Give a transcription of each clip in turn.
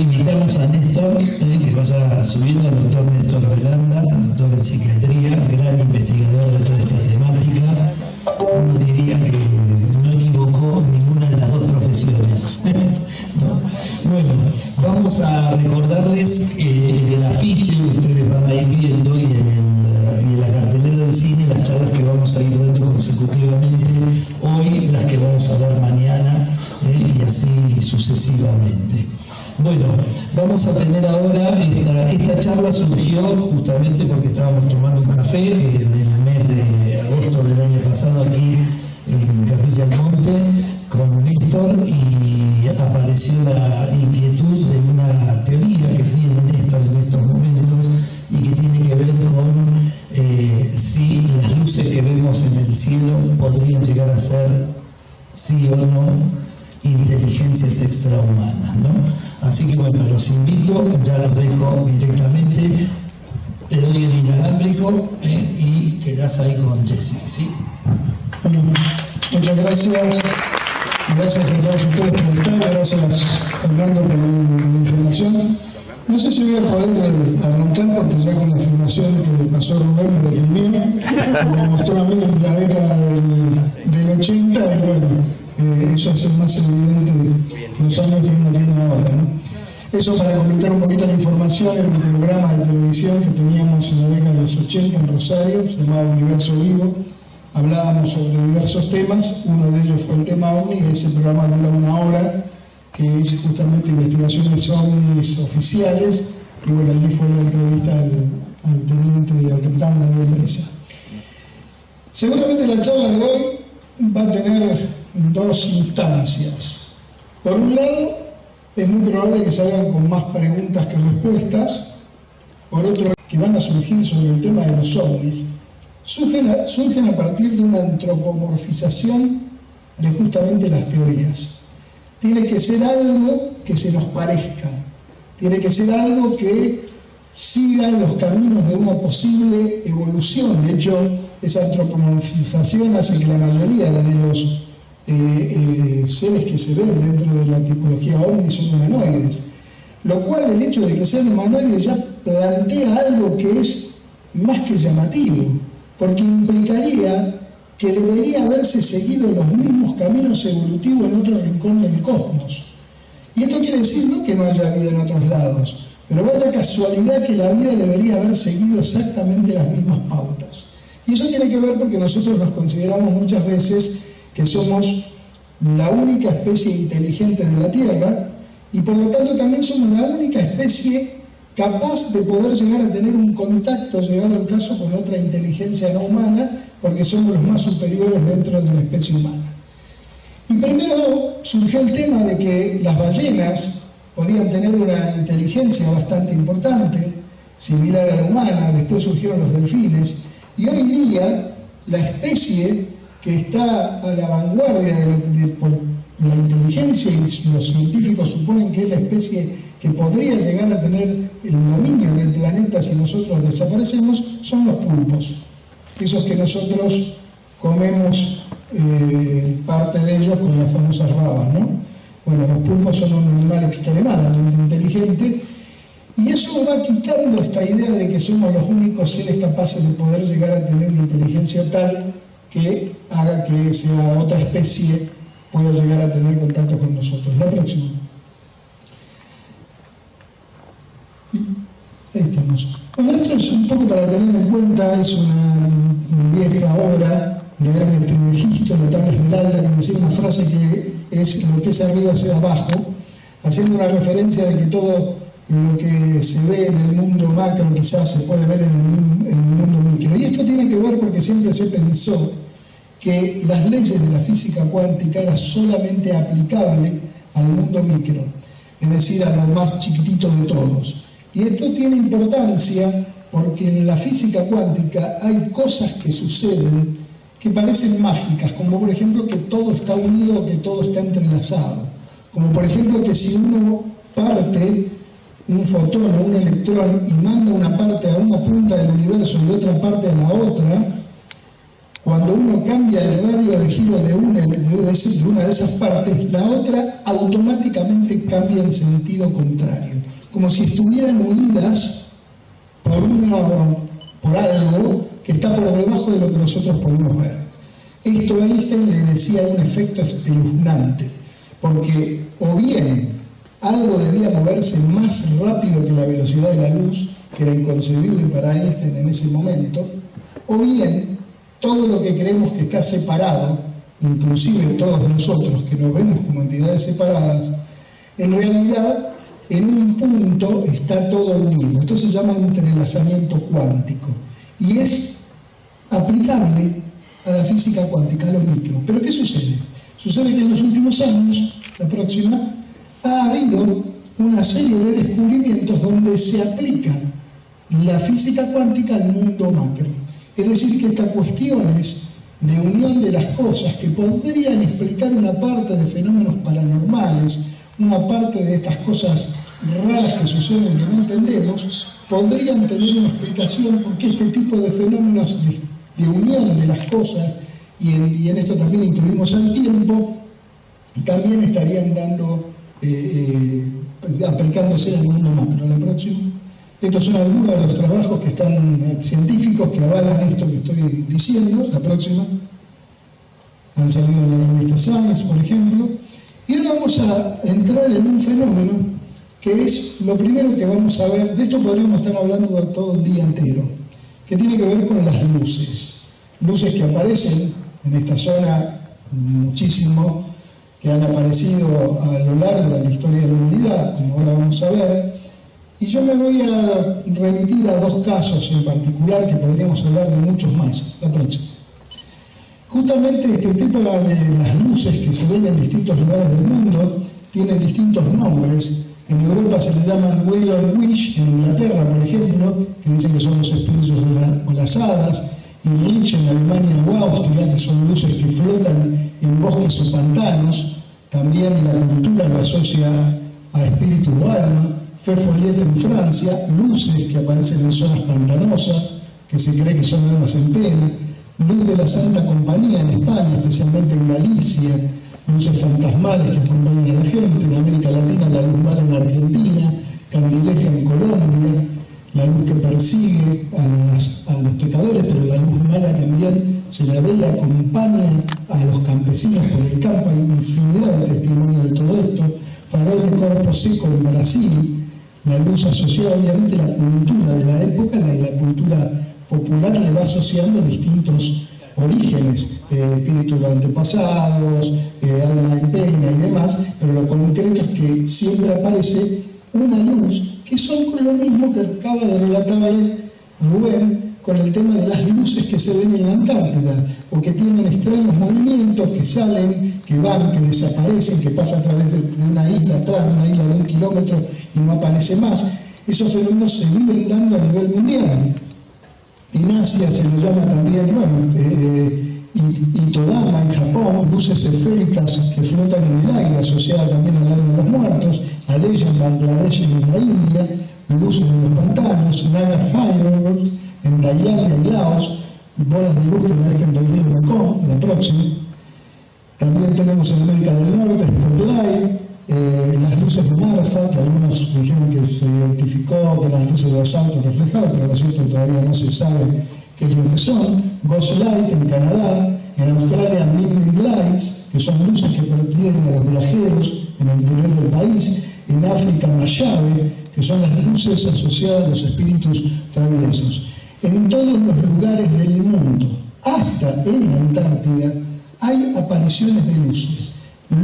invitamos a Néstor, que vaya subiendo, al doctor Néstor Velanda, doctor en psiquiatría, gran investigador de toda esta temática. Uno diría que no equivocó ninguna de las dos profesiones. ¿No? Bueno, vamos a recordarles en el afiche, ustedes van a ir viendo, y en la cartelera del cine, las charlas que vamos a ir dando consecutivamente hoy, las que vamos a dar mañana, y así sucesivamente. Bueno, vamos a tener ahora, esta charla surgió justamente porque estábamos tomando un café en el mes de agosto del año pasado aquí en Capilla del Monte con Néstor, y apareció la inquietud de una teoría que tiene Néstor en estos momentos y que tiene que ver con si las luces que vemos en el cielo podrían llegar a ser, sí o no, inteligencias extrahumanas, ¿no? Así que bueno, los invito, ya los dejo directamente, te doy el inalámbrico y quedás ahí con Jessy, ¿sí? Bueno, muchas gracias. Gracias a todos ustedes por estar, gracias Fernando por la información. No sé si voy a poder arrancar porque ya con la afirmación que pasó Rubén me deprimí, me mostró a mí en la década del 80 y bueno, eso es más evidente los años que uno tiene ahora, ¿no? Eso para comentar un poquito la información en un programa de televisión que teníamos en la década de los 80 en Rosario, se llamaba Universo Vivo. Hablábamos sobre diversos temas, uno de ellos fue el tema OVNI, ese programa dura 1 hora, que es justamente investigaciones OVNIs oficiales, y bueno, allí fue la entrevista al teniente y al capitán Daniel Mesa. Seguramente la charla de hoy va a tener 2 instancias. Por un lado, es muy probable que se hagan con más preguntas que respuestas. Por otro, que van a surgir sobre el tema de los ovnis, surgen a partir de una antropomorfización de justamente las teorías. Tiene que ser algo que se nos parezca, tiene que ser algo que siga los caminos de una posible evolución. De hecho, esa antropomorfización hace que la mayoría de los seres que se ven dentro de la tipología OVNI son humanoides, lo cual el hecho de que sean humanoides ya plantea algo que es más que llamativo, porque implicaría que debería haberse seguido los mismos caminos evolutivos en otro rincón del cosmos. Y esto quiere decir no que no haya vida en otros lados, pero vaya casualidad que la vida debería haber seguido exactamente las mismas pautas. Y eso tiene que ver porque nosotros nos consideramos muchas veces que somos la única especie inteligente de la Tierra, y por lo tanto también somos la única especie capaz de poder llegar a tener un contacto, llegado el caso, con otra inteligencia no humana, porque somos los más superiores dentro de la especie humana. Y primero surgió el tema de que las ballenas podían tener una inteligencia bastante importante, similar a la humana. Después surgieron los delfines, y hoy día la especie que está a la vanguardia por la inteligencia, y los científicos suponen que es la especie que podría llegar a tener el dominio del planeta si nosotros desaparecemos, son los pulpos. Esos que nosotros comemos parte de ellos con las famosas rabas, ¿no? Bueno, los pulpos son un animal extremadamente inteligente, y eso va quitando esta idea de que somos los únicos seres capaces de poder llegar a tener una inteligencia tal que haga que sea otra especie pueda llegar a tener contacto con nosotros. La próxima. Ahí estamos. Bueno, esto es un poco para tener en cuenta, es una vieja obra de Hermes Trismegisto, la tabla esmeralda, que decía una frase que es lo que es arriba es abajo, haciendo una referencia de que todo lo que se ve en el mundo macro quizás se puede ver en el mundo micro. Y esto tiene que ver porque siempre se pensó que las leyes de la física cuántica eran solamente aplicables al mundo micro, es decir, a lo más chiquitito de todos. Y esto tiene importancia porque en la física cuántica hay cosas que suceden que parecen mágicas, como por ejemplo que todo está unido, que todo está entrelazado. Como por ejemplo que si uno parte un fotón o un electrón y manda una parte a una punta del universo y otra parte a la otra, cuando uno uno cambia el radio de giro de una de esas partes, la otra automáticamente cambia en sentido contrario, como si estuvieran unidas por algo que está por debajo de lo que nosotros podemos ver. Esto Einstein le decía un efecto espeluznante, porque o bien algo debía moverse más rápido que la velocidad de la luz, que era inconcebible para Einstein en ese momento, o bien todo lo que creemos que está separado, inclusive todos nosotros que nos vemos como entidades separadas, en realidad en un punto está todo unido. Esto se llama entrelazamiento cuántico y es aplicable a la física cuántica, a lo micro. ¿Pero qué sucede? Sucede que en los últimos años, la próxima, ha habido una serie de descubrimientos donde se aplica la física cuántica al mundo macro. Es decir, que estas cuestiones de unión de las cosas que podrían explicar una parte de fenómenos paranormales, una parte de estas cosas raras que suceden que no entendemos, podrían tener una explicación porque este tipo de fenómenos de unión de las cosas, y en esto también incluimos al tiempo, también estarían aplicándose al mundo macro. La próxima. Estos son algunos de los trabajos que están científicos que avalan esto que estoy diciendo. La próxima. Han salido en la revista Science, por ejemplo. Y ahora vamos a entrar en un fenómeno que es lo primero que vamos a ver. De esto podríamos estar hablando todo el día entero, que tiene que ver con las luces. Luces que aparecen en esta zona muchísimo, que han aparecido a lo largo de la historia de la humanidad, como ahora vamos a ver. Y yo me voy a remitir a dos casos en particular, que podríamos hablar de muchos más. La próxima. Justamente este tipo de las luces que se ven en distintos lugares del mundo tienen distintos nombres. En Europa se les llaman Wailer Wish, en Inglaterra, por ejemplo, que dicen que son los espíritus o las hadas, y Rich en Alemania o Austria, que son luces que flotan en bosques o pantanos. También la cultura lo asocia a espíritu o alma. Fefoliet en Francia, luces que aparecen en zonas pantanosas, que se cree que son almas en pena. Luz de la Santa Compañía en España, especialmente en Galicia, luces fantasmales que acompañan a la gente. En América Latina, la luz mala en Argentina, Candileja en Colombia, la luz que persigue a los pecadores, pero la luz mala también se la ve y acompaña a los campesinos por el campo. Hay infinidad de testimonios de todo esto. Farol de Corpo Seco en Brasil, la luz asociada obviamente a la cultura de la época, y la cultura popular le va asociando distintos orígenes, espíritus antepasados, alma en pena y demás, pero lo concreto es que siempre aparece una luz que son con lo mismo que acaba de relatar Rubén con el tema de las luces que se ven en la Antártida, o que tienen extraños movimientos, que salen, que van, que desaparecen, que pasan a través de una isla, atrás de una isla de 1 kilómetro y no aparece más. Esos fenómenos se viven dando a nivel mundial. En Asia se lo llama también, Itodama en Japón, luces esféricas que flotan en el aire, asociadas también al alma de los muertos. Aleya en Bangladesh y en la India, luces en los pantanos. Naga Fireworks en Tailandia y Laos, bolas de luz que emergen del río Mekong. La próxima. También tenemos en América del Norte Spotlight, las luces de Marfa, que algunos dijeron que se identificó que eran las luces de los autos reflejadas, pero lo cierto todavía no se sabe qué es lo que son. Ghost Light en Canadá, en Australia Midnight Lights, que son luces que persiguen a los viajeros en el interior del país. En África Mayave, que son las luces asociadas a los espíritus traviesos. En todos los lugares del mundo, hasta en la Antártida, hay apariciones de luces.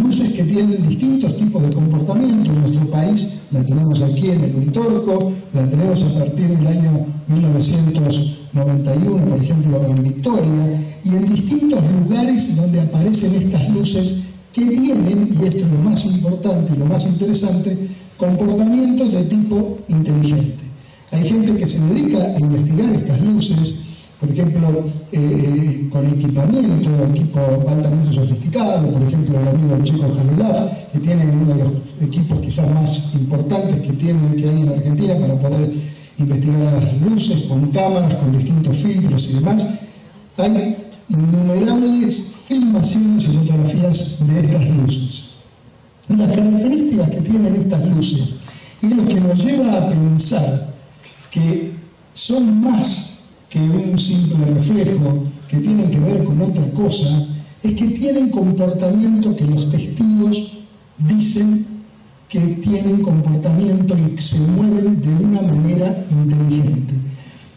Luces que tienen distintos tipos de comportamiento. En nuestro país la tenemos aquí en el Uritorco, la tenemos a partir del año 1991, por ejemplo, en Victoria, y en distintos lugares donde aparecen estas luces que tienen, y esto es lo más importante y lo más interesante, comportamientos de tipo inteligente. Hay gente que se dedica a investigar estas luces, por ejemplo, con equipo altamente sofisticado, por ejemplo, el amigo Checo Jalulaf, que tiene uno de los equipos quizás más importantes que hay en Argentina para poder investigar las luces con cámaras, con distintos filtros y demás. Hay innumerables filmaciones y fotografías de estas luces. Las características que tienen estas luces y lo que nos lleva a pensar que son más que un simple reflejo, que tienen que ver con otra cosa, es que tienen comportamiento que los testigos dicen que tienen comportamiento y que se mueven de una manera inteligente.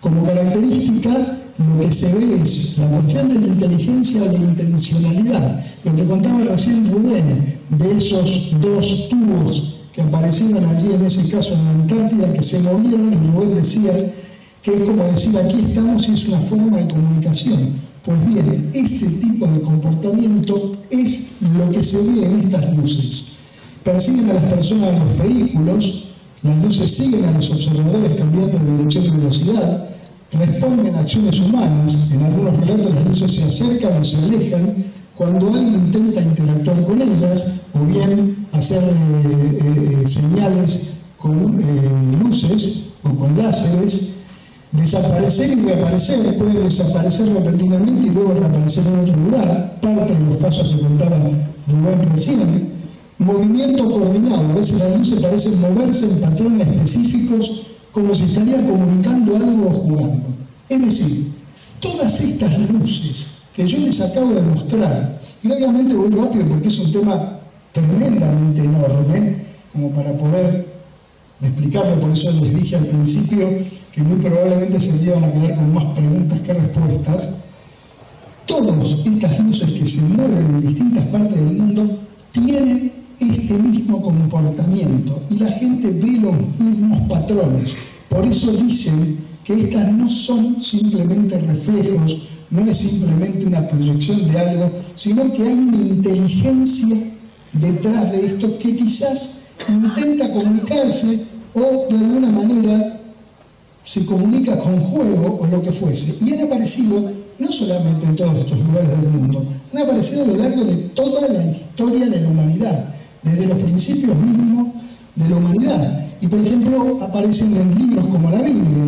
Como característica, lo que se ve es la cuestión de la inteligencia o de la intencionalidad. Lo que contaba recién Rubén, de esos dos tubos que aparecieron allí, en ese caso en la Antártida, que se movieron, y Rubén decía que es como decir, aquí estamos y es una forma de comunicación. Pues bien, ese tipo de comportamiento es lo que se ve en estas luces. Persiguen a las personas en los vehículos, las luces siguen a los observadores cambiando de dirección y velocidad, responden a acciones humanas, en algunos relatos las luces se acercan o se alejan cuando alguien intenta interactuar con ellas, o bien hacer señales con luces o con láseres, desaparecer y reaparecer, pueden desaparecer repentinamente y luego reaparecer en otro lugar, parte de los casos que contaba Rubén recién. Movimiento coordinado, a veces las luces parecen moverse en patrones específicos como si estarían comunicando algo o jugando. Es decir, todas estas luces que yo les acabo de mostrar, y obviamente voy rápido porque es un tema tremendamente enorme, como para poder explicarlo, por eso les dije al principio que muy probablemente se iban a quedar con más preguntas que respuestas. Todas estas luces que se mueven en distintas partes del mundo tienen este mismo comportamiento y la gente ve los mismos patrones. Por eso dicen que estas no son simplemente reflejos, no es simplemente una proyección de algo, sino que hay una inteligencia detrás de esto que quizás intenta comunicarse o de alguna manera se comunica con juego o lo que fuese. Y han aparecido no solamente en todos estos lugares del mundo, han aparecido a lo largo de toda la historia de la humanidad, desde los principios mismos de la humanidad. Y por ejemplo, aparecen en libros como la Biblia,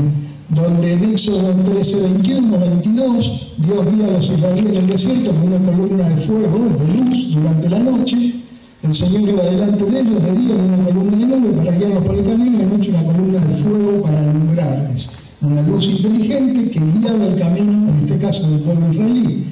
donde en Éxodo 13, 21, 22, Dios guía a los israelíes en el desierto con una columna de fuego, de luz, durante la noche. El Señor iba delante de ellos de día en una columna de nube para guiarlos por el camino y de noche una columna de fuego para alumbrarles. Una luz inteligente que guiaba el camino, en este caso del pueblo israelí.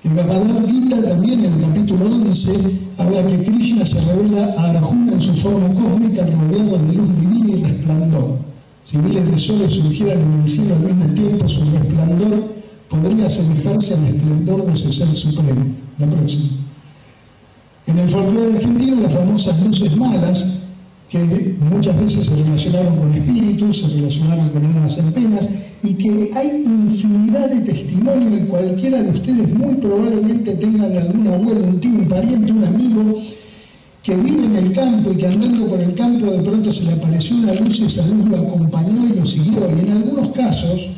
El Bhagavad Gita también en el capítulo 11 habla que Krishna se revela a Arjuna en su forma cósmica rodeado de luz divina y resplandor. Si miles de soles surgieran en el cielo al mismo tiempo, su resplandor podría asemejarse al esplendor de ese ser supremo. La próxima. En el folclore argentino, las famosas luces malas, que muchas veces se relacionaron con espíritus, se relacionaron con almas en penas, y que hay infinidad de testimonios, y cualquiera de ustedes muy probablemente tengan algún abuelo, un tío, un pariente, un amigo, que vive en el campo y que andando por el campo de pronto se le apareció una luz y esa luz lo acompañó y lo siguió. Y en algunos casos,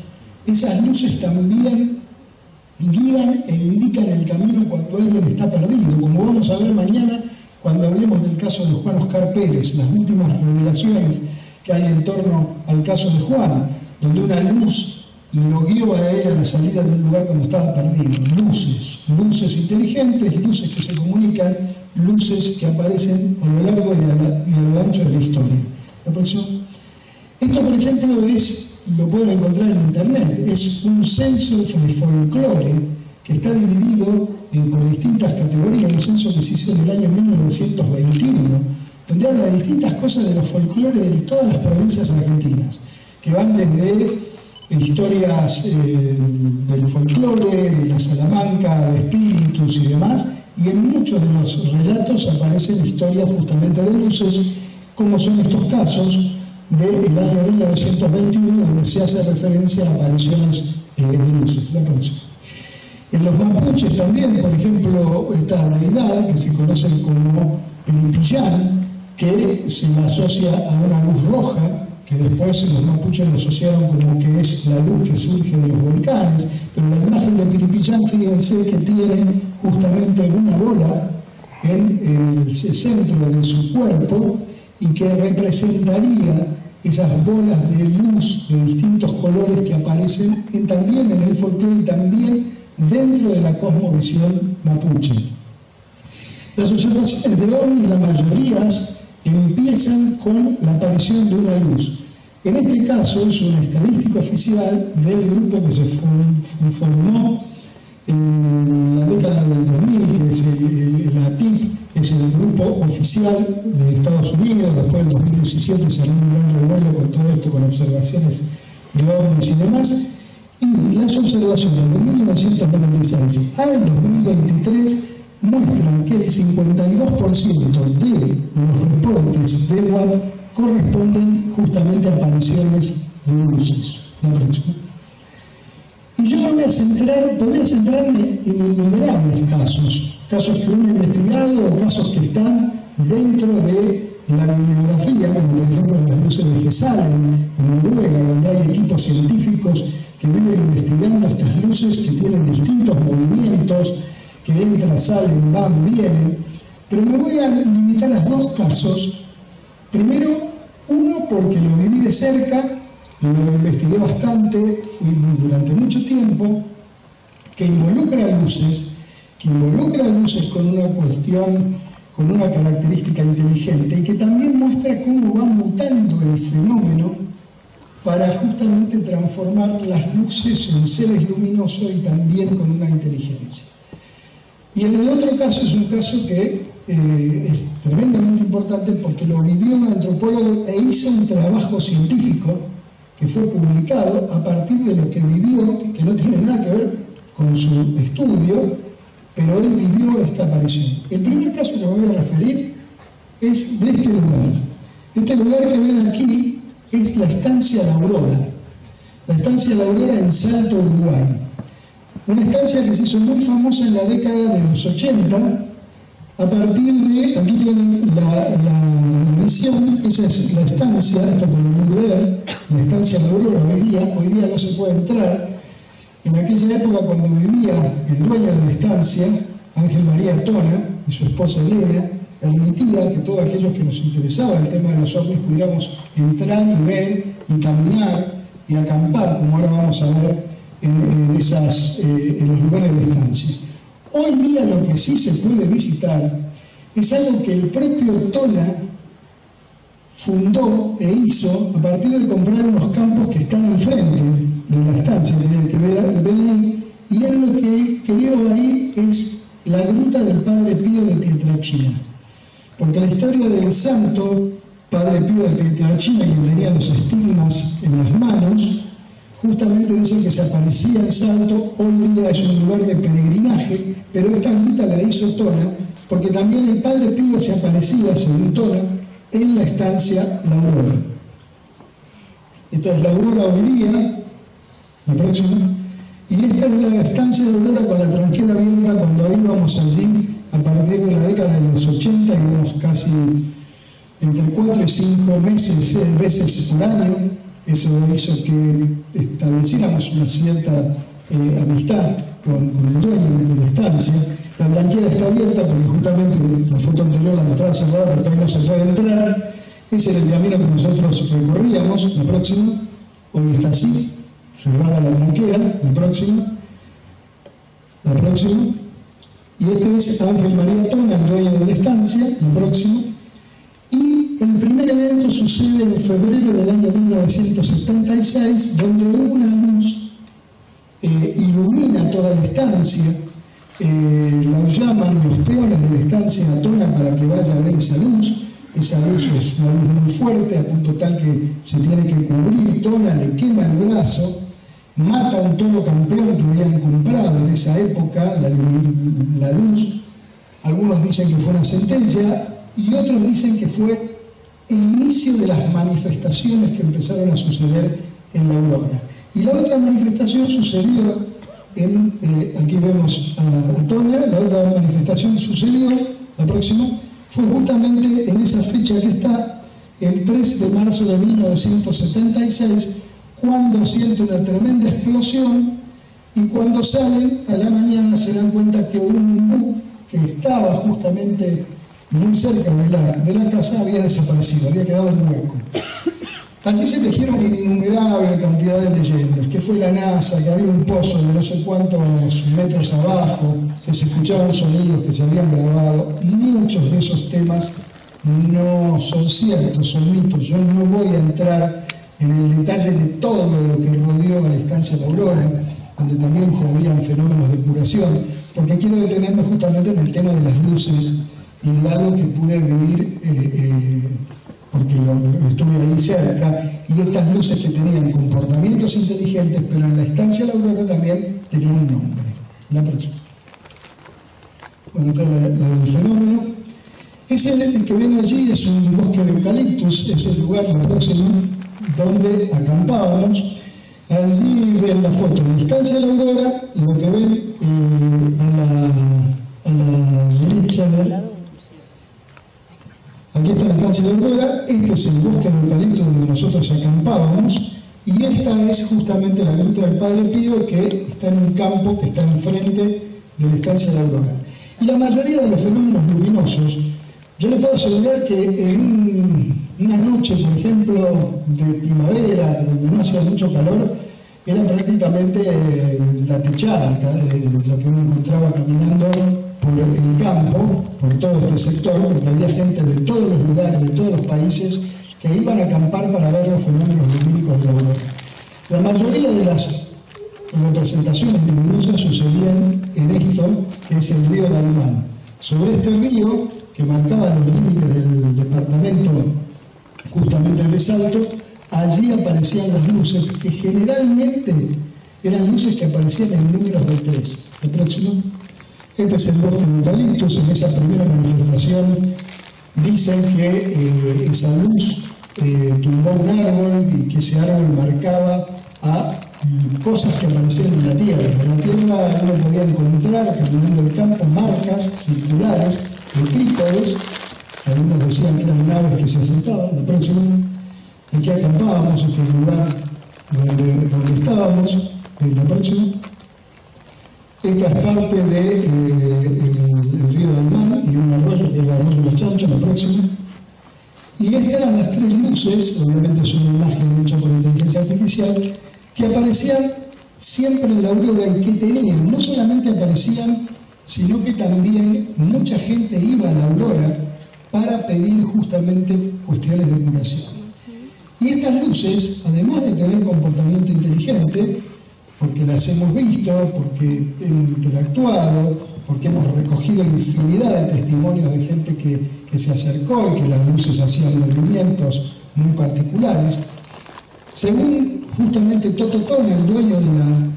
esas luces también guían e indican el camino cuando alguien está perdido, como vamos a ver mañana cuando hablemos del caso de Juan Oscar Pérez, las últimas revelaciones que hay en torno al caso de Juan, donde una luz lo guió a él a la salida de un lugar cuando estaba perdido. Luces inteligentes, luces que se comunican, luces que aparecen a lo largo y a lo ancho de la historia. La próxima. Esto, por ejemplo, lo pueden encontrar en internet, es un censo de folclore que está dividido por distintas categorías, un censo que se hizo en el año 1921, donde habla de distintas cosas de los folclores de todas las provincias argentinas, que van desde historias del folclore, de la Salamanca, de espíritus y demás, y en muchos de los relatos aparecen historias justamente de luces, como son estos casos del año 1921, donde se hace referencia a apariciones de luces. La próxima. En los mapuches también, por ejemplo, esta deidad que se conoce como Piripillán, que se la asocia a una luz roja, que después los mapuches lo asociaron como que es la luz que surge de los volcanes, pero la imagen de Piripillán, fíjense que tiene justamente una bola en el centro de su cuerpo y que representaría esas bolas de luz de distintos colores que aparecen también en el folclore y también dentro de la cosmovisión mapuche. Las observaciones de OVNI, la mayoría, empiezan con la aparición de una luz. En este caso es una estadística oficial del grupo que se formó en la década del 2000, que es la ATIP, es el grupo oficial de Estados Unidos. Después en 2017 salió un gran revuelo con todo esto, con observaciones de ovnis y demás. Y las observaciones de 1996 al 2023 muestran que el 52% de los reportes de WAP corresponden justamente a apariciones de luces. Y yo podría centrarme en innumerables casos que uno ha investigado o casos que están dentro de la bibliografía, como por ejemplo las luces de Gesalen en Noruega, donde hay equipos científicos que viven investigando estas luces que tienen distintos movimientos, que entran, salen, van, vienen. Pero me voy a limitar a dos casos. Primero, uno porque lo viví de cerca, lo investigué bastante durante mucho tiempo, que involucra luces con una cuestión, con una característica inteligente, y que también muestra cómo va mutando el fenómeno para justamente transformar las luces en seres luminosos y también con una inteligencia. Y en el otro caso es un caso que es tremendamente importante porque lo vivió un antropólogo e hizo un trabajo científico que fue publicado a partir de lo que vivió, que no tiene nada que ver con su estudio, pero él vivió esta aparición. El primer caso que me voy a referir es de este lugar. Este lugar que ven aquí es la estancia La Aurora. La estancia La Aurora en Salto, Uruguay. Una estancia que se hizo muy famosa en la década de los 80, a partir de, aquí tienen la visión, esa es la estancia, esto por el ver, la estancia La Aurora hoy día no se puede entrar. En aquella época, cuando vivía el dueño de la estancia, Ángel María Tona, y su esposa Elena, permitía que todos aquellos que nos interesaba el tema de los ovnis pudiéramos entrar y ver y caminar y acampar, como ahora vamos a ver en los lugares de la estancia. Hoy día lo que sí se puede visitar es algo que el propio Tona fundó e hizo a partir de comprar unos campos que están enfrente de la estancia que ven ahí, y él lo que vio ahí es la gruta del Padre Pío de Pietrelcina. Porque la historia del santo Padre Pío de Pietrelcina, quien tenía los estigmas en las manos, justamente dice que se aparecía en Salto. Hoy día es un lugar de peregrinaje, pero esta gruta la hizo Tona, porque también el Padre Pío se aparecía, según Tona, en la estancia La Aurora. Esta es La Aurora hoy día, la próxima, y esta es la estancia de Aurora con la tranquera abierta cuando íbamos allí a partir de la década de los 80, íbamos casi entre 4 y 5 veces por año. Eso hizo que estableciéramos una cierta amistad con el dueño de la estancia. La tranquera está abierta porque justamente la foto anterior la mostraba cerrada porque ahí no se puede entrar. Ese era el camino que nosotros recorríamos. La próxima, hoy está así, cerrada la tranquera. La próxima. Y este es Ángel María Tona, el dueño de la estancia. La próxima. Y el primer evento sucede en febrero del año 1976, donde una luz ilumina toda la estancia. Lo llaman los peones de la estancia a Tona para que vaya a ver esa luz. Esa luz es una luz muy fuerte, a punto tal que se tiene que cubrir. Tona le quema el brazo, mata a un toro campeón que habían comprado en esa época la luz. Algunos dicen que fue una sentencia y otros dicen que fue el inicio de las manifestaciones que empezaron a suceder en La Aurora. Y la otra manifestación sucedió aquí vemos a Tona. La otra manifestación sucedió, la próxima, fue justamente en esa fecha que está, el 3 de marzo de 1976, cuando siente una tremenda explosión, y cuando salen a la mañana se dan cuenta que un umbú que estaba justamente muy cerca de la casa había desaparecido, había quedado en hueco. Allí se tejieron una innumerable cantidad de leyendas, que fue la NASA, que había un pozo de no sé cuántos metros abajo, que se escuchaban sonidos que se habían grabado. Muchos de esos temas no son ciertos, son mitos. Yo no voy a entrar en el detalle de todo lo que rodeó a la estancia La Aurora, donde también se habían fenómenos de curación, porque quiero detenerme justamente en el tema de las luces y de algo que pude vivir porque estuve ahí cerca, y estas luces que tenían comportamientos inteligentes, pero en la estancia La Aurora también tenían un nombre. La próxima. Bueno, acá el fenómeno. El que ven allí es un bosque de eucaliptus, es el lugar, la próxima, donde acampábamos. Allí ven la foto de la estancia La Aurora, lo que ven a la derecha. Aquí está la estancia de Aurora, este es el bosque de eucalipto donde nosotros acampábamos, y esta es justamente la gruta del Padre Pío, que está en un campo que está enfrente de la estancia de Aurora. Y la mayoría de los fenómenos luminosos, yo les puedo asegurar que en una noche, por ejemplo, de primavera, donde no hacía mucho calor, era prácticamente la techada, lo que uno encontraba caminando por el campo, por todo este sector, porque había gente de todos los lugares, de todos los países, que iban a acampar para ver los fenómenos lumínicos de la aurora. La mayoría de las representaciones luminosas sucedían en esto, que es el río Daimán. Sobre este río, que marcaba los límites del departamento justamente de Salto, allí aparecían las luces, que generalmente eran luces que aparecían en números de 3. El próximo. Este es el bosque de eucaliptus. En esa primera manifestación dicen que esa luz tumbó un árbol y que ese árbol marcaba a cosas que aparecían en la tierra. En la tierra uno podía encontrar, caminando el campo, marcas circulares de trípodes. Algunos decían que eran naves que se asentaban. La próxima. Aquí acampábamos, este lugar donde estábamos. La próxima. Esta es parte del río Daimán y un arroyo, que es el arroyo de los Chanchos, la próxima. Y estas eran las 3 luces, obviamente es una imagen hecha por inteligencia artificial, que aparecían siempre en la aurora y que tenían, no solamente aparecían, sino que también mucha gente iba a la aurora para pedir justamente cuestiones de curación. Y estas luces, además de tener comportamiento inteligente, porque las hemos visto, porque hemos interactuado, porque hemos recogido infinidad de testimonios de gente que se acercó y que las luces hacían movimientos muy particulares. Según justamente Toto Tone, el dueño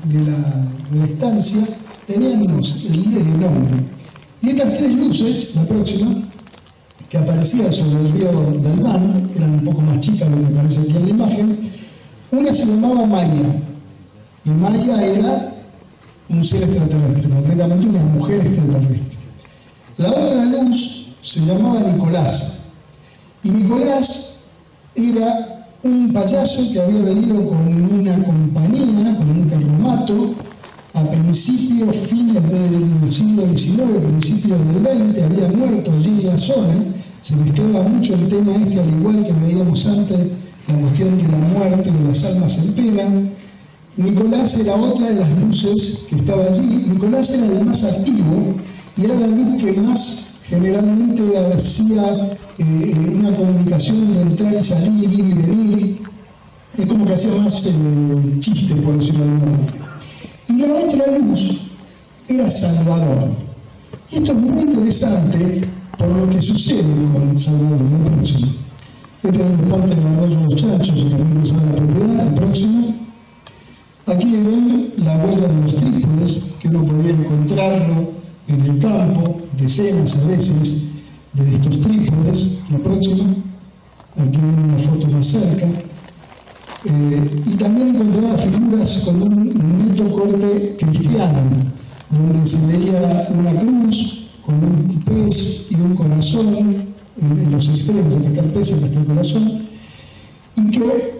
de la estancia, tenían el nombre. Y estas 3 luces, la próxima, que aparecían sobre el río Daimán, eran un poco más chicas lo que aparece aquí en la imagen, una se llamaba Maya. Y Maya era un ser extraterrestre, concretamente una mujer extraterrestre. La otra luz se llamaba Nicolás. Y Nicolás era un payaso que había venido con una compañía, con un carromato, a principios, fines del siglo XIX, principios del XX, había muerto allí en la zona. Se mezclaba mucho el tema este, al igual que veíamos antes, la cuestión de la muerte de las almas en pena. Nicolás era otra de las luces que estaba allí. Nicolás era el más activo y era la luz que más generalmente hacía una comunicación de entrar y salir, ir y venir. Es como que hacía más chiste, por decirlo de alguna manera. Y la otra luz era Salvador. Y esto es muy interesante por lo que sucede con Salvador. El próximo. Esta es la parte del arroyo de los Chanchos, que también es la propiedad. El próximo. Aquí ven la huella de los trípodes, que uno podía encontrarlo en el campo, decenas a veces de estos trípodes. La próxima, aquí ven una foto más cerca. Y también encontraba figuras con un neto corte cristiano, donde se veía una cruz con un pez y un corazón en los extremos, donde está el pez y donde está el corazón, y que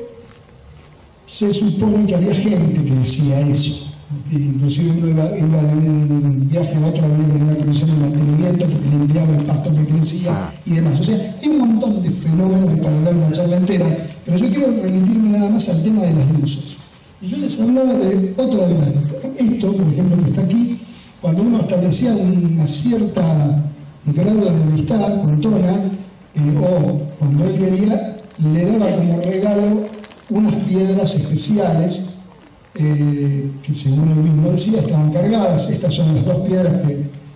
se supone que había gente que decía eso. Inclusive uno iba de un viaje a otro, había una comisión de mantenimiento porque limpiaba el pasto que profecía y demás. O sea, hay un montón de fenómenos para hablar una charla entera, pero yo quiero remitirme nada más al tema de las luces. Y yo les hablaba de otra de las luces. Esto, por ejemplo, que está aquí, cuando uno establecía una cierta grado de amistad con Tona, o cuando él quería, le daba como regalo unas piedras especiales, que según él mismo decía, estaban cargadas. Estas son las dos piedras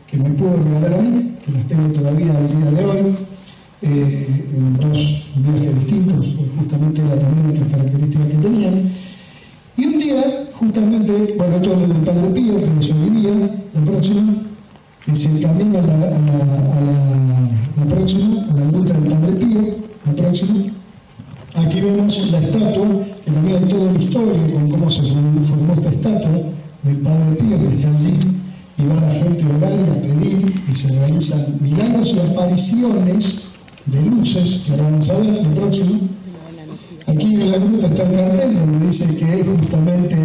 que me pudo regalar a mí, que las tengo todavía al día de hoy, en dos viajes distintos, justamente era también otras características que tenían. Y un día, justamente, bueno, esto es lo del Padre Pío, que es hoy día, el próximo, que es el camino a la próxima, a la gruta del Padre Pío, la próxima. Aquí vemos la estatua, que también hay toda una historia con cómo se formó esta estatua del Padre Pío, que está allí, y va la gente a orar y a pedir, y se realizan milagros y apariciones de luces, que ahora vamos a ver, el próximo. Aquí en la gruta está el cartel donde dice que justamente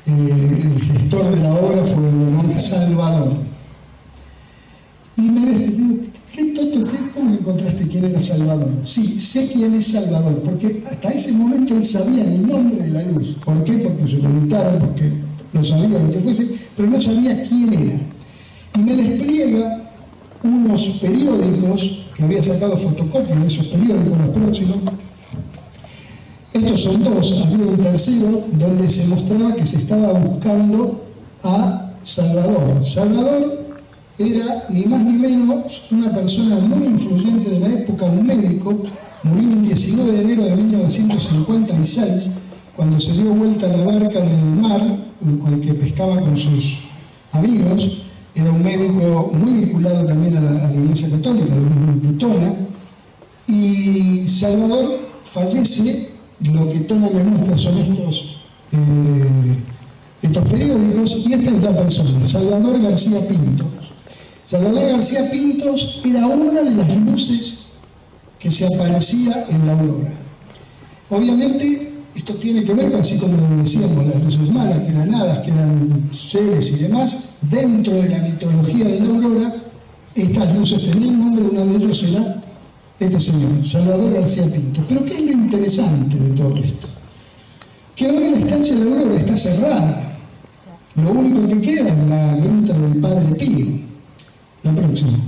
el gestor de la obra fue don Ángel Salvador. Y me digo, ¿qué tonto? ¿Cómo encontraste quién era Salvador? Sí, sé quién es Salvador, porque hasta ese momento él sabía el nombre de la luz. ¿Por qué? Porque se lo dictaron, porque no sabía lo que fuese, pero no sabía quién era. Y me despliega unos periódicos, que había sacado fotocopias de esos periódicos, los próximos. Estos son dos, había un tercero donde se mostraba que se estaba buscando a Salvador. Salvador era ni más ni menos una persona muy influyente de la época, un médico, murió el 19 de enero de 1956, cuando se dio vuelta la barca en el mar, con el que pescaba con sus amigos. Era un médico muy vinculado también a la Iglesia Católica, lo mismo que Tona, y Salvador fallece. Lo que Tona me muestra son estos periódicos, y esta es la persona, Salvador García Pintos. Salvador García Pintos era una de las luces que se aparecía en la aurora. Obviamente, esto tiene que ver, así como decíamos, las luces malas, que eran hadas, que eran seres y demás, dentro de la mitología de la aurora, estas luces tenían nombre, uno de ellos era este señor, Salvador García Pintos. Pero ¿qué es lo interesante de todo esto? Que hoy la estancia de la aurora está cerrada. Lo único que queda es la gruta del Padre Pío, la próxima.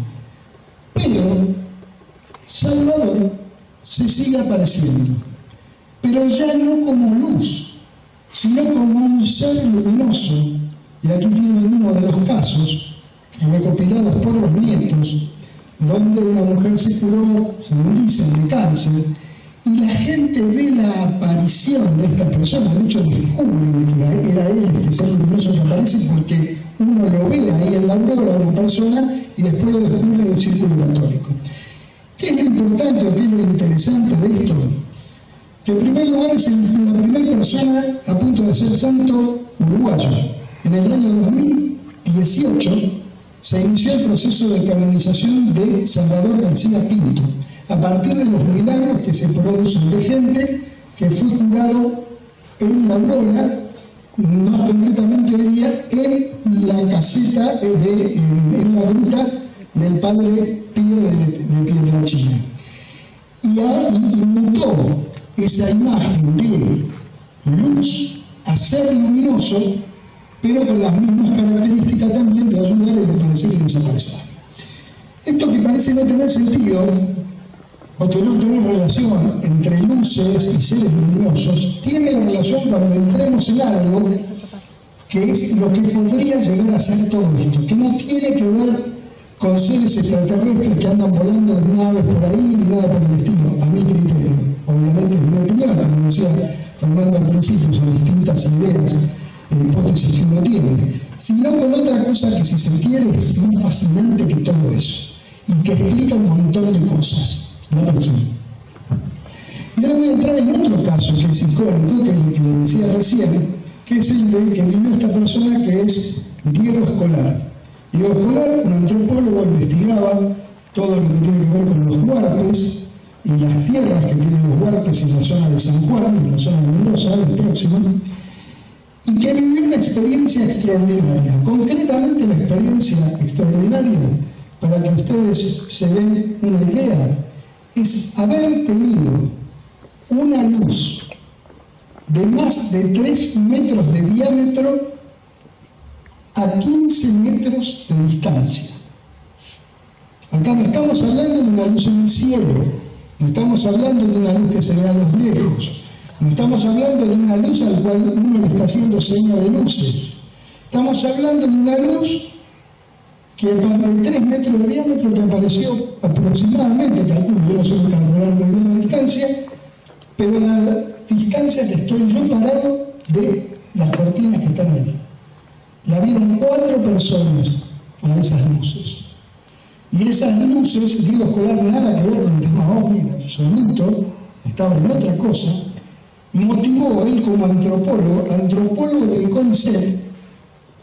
Pero Salvador se sigue apareciendo, pero ya no como luz, sino como un ser luminoso. Y aquí tienen uno de los casos recopilados por los nietos, donde una mujer se curó, según dicen, de cáncer, y la gente ve la aparición de esta persona. De hecho, descubren que era él, este ser luminoso que aparece, porque uno lo ve ahí en la aurora, una persona, y después lo descubre en el círculo católico. ¿Qué es lo importante o qué es lo interesante de esto? Que en primer lugar es la primera persona a punto de ser santo uruguayo. En el año 2018 se inició el proceso de canonización de Salvador García Pinto, a partir de los milagros que se producen de gente que fue curado en la aurora, más concretamente hoy día en la caseta, en la gruta del Padre Pío de Pietrelcina. Y mutó esa imagen de luz a ser luminoso, pero con las mismas características también de ayudar a desaparecer y desaparecer. Esto que parece no tener sentido, o que no tiene relación entre luces y seres luminosos, tiene relación cuando entremos en algo que es lo que podría llegar a ser todo esto, que no tiene que ver con seres extraterrestres que andan volando en naves por ahí ni nada por el estilo, a mi criterio. Obviamente es mi opinión, como decía Fernando al principio, son distintas ideas, hipótesis que uno tiene, sino con otra cosa que, si se quiere, es más fascinante que todo eso y que explica un montón de cosas. Y ahora voy a entrar en otro caso que es icónico, que es el que le decía recién, que es el de que vivió esta persona, que es Diego Escolar. Diego Escolar, un antropólogo, investigaba todo lo que tiene que ver con los huarpes y las tierras que tienen los huarpes en la zona de San Juan, en la zona de Mendoza, el próximo, y que vivió una experiencia extraordinaria. Concretamente, la experiencia extraordinaria para que ustedes se den una idea, es haber tenido una luz de más de 3 metros de diámetro a 15 metros de distancia. Acá no estamos hablando de una luz en el cielo, no estamos hablando de una luz que se ve a lo lejos, no estamos hablando de una luz al cual uno le está haciendo seña de luces. Estamos hablando de una luz que de 3 metros de diámetro que apareció aproximadamente, calculo, yo no sé calcular muy bien la distancia, pero la distancia que estoy yo parado de las cortinas que están ahí. La vieron 4 personas a esas luces. Y esas luces, Diego Escolar, nada que ver con el tema OVNI en absoluto, estaba en otra cosa, motivó él como antropólogo del CONICET,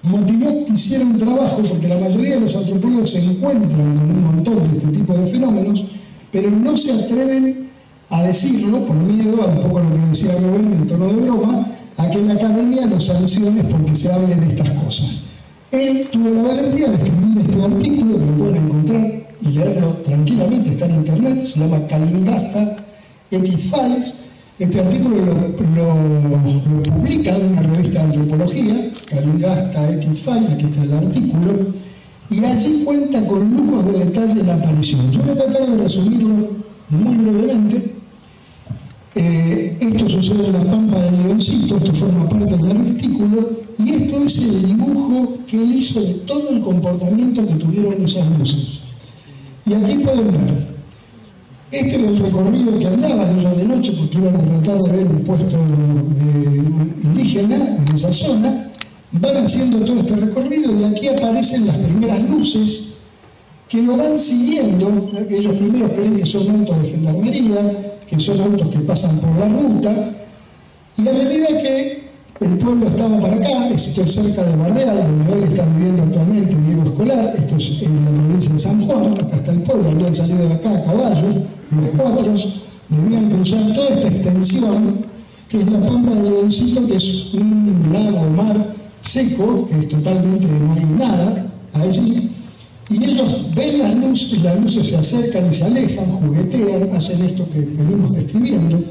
motivó que hiciera un trabajo, porque la mayoría de los antropólogos se encuentran con un montón de este tipo de fenómenos, pero no se atreven a decirlo por miedo a un poco lo que decía Rubén en tono de broma, a que la academia los sancione porque se hable de estas cosas. Él tuvo la valentía de escribir este artículo, que lo pueden encontrar y leerlo tranquilamente, está en internet, se llama Calingasta X-Files. Este artículo lo publica en una revista de antropología, Calingasta X-Files, aquí está el artículo, y allí cuenta con lujos de detalle la aparición. Yo voy a tratar de resumirlo muy brevemente. Esto sucede en la Pampa del Leoncito, esto forma parte del artículo, y esto es el dibujo que él hizo de todo el comportamiento que tuvieron esas luces. Y aquí pueden ver, este era el recorrido que andaban ellos de noche, porque iban a tratar de ver un puesto de indígena en esa zona, van haciendo todo este recorrido y aquí aparecen las primeras luces que lo van siguiendo. Ellos primero creen que son autos de gendarmería, que son autos que pasan por la ruta, y a medida que el pueblo estaba para acá, esto es cerca de Barreal, donde hoy está viviendo actualmente Diego Escolar, esto es en la provincia de San Juan, acá está el pueblo, habían salido de acá a caballo, los 4 debían cruzar toda esta extensión, que es la Pampa del Leoncito, que es un lago, mar seco, que es totalmente, no hay nada allí. Y ellos ven las luces se acercan y se alejan, juguetean, hacen esto que venimos describiendo,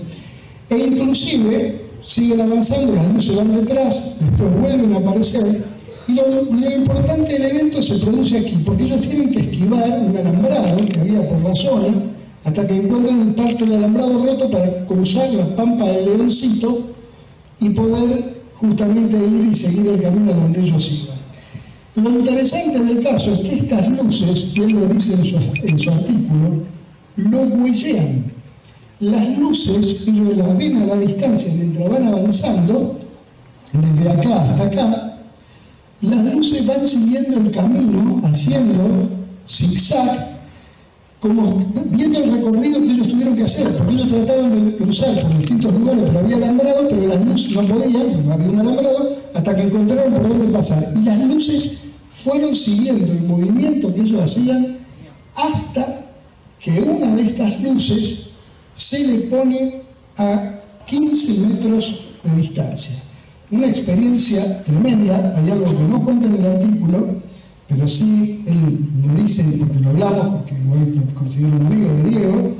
e inclusive siguen avanzando, las luces van detrás, después vuelven a aparecer, y lo importante del evento se produce aquí, porque ellos tienen que esquivar un alambrado que había por la zona, hasta que encuentran un parte del alambrado roto para cruzar la Pampa del Leoncito y poder justamente ir y seguir el camino donde ellos iban. Lo interesante del caso es que estas luces, que él lo dice en su artículo, lo huellean. Las luces, ellos las ven a la distancia mientras van avanzando, desde acá hasta acá, las luces van siguiendo el camino, haciendo zigzag, como viendo el recorrido que ellos tuvieron que hacer, porque ellos trataron de cruzar por distintos lugares, pero había alambrado, pero las luces no podían, no había un alambrado, hasta que encontraron por dónde pasar. Y las luces fueron siguiendo el movimiento que ellos hacían hasta que una de estas luces se le pone a 15 metros de distancia. Una experiencia tremenda, hay algo que no cuenta en el artículo, pero sí él lo dice porque lo hablamos, porque hoy me considero un amigo de Diego.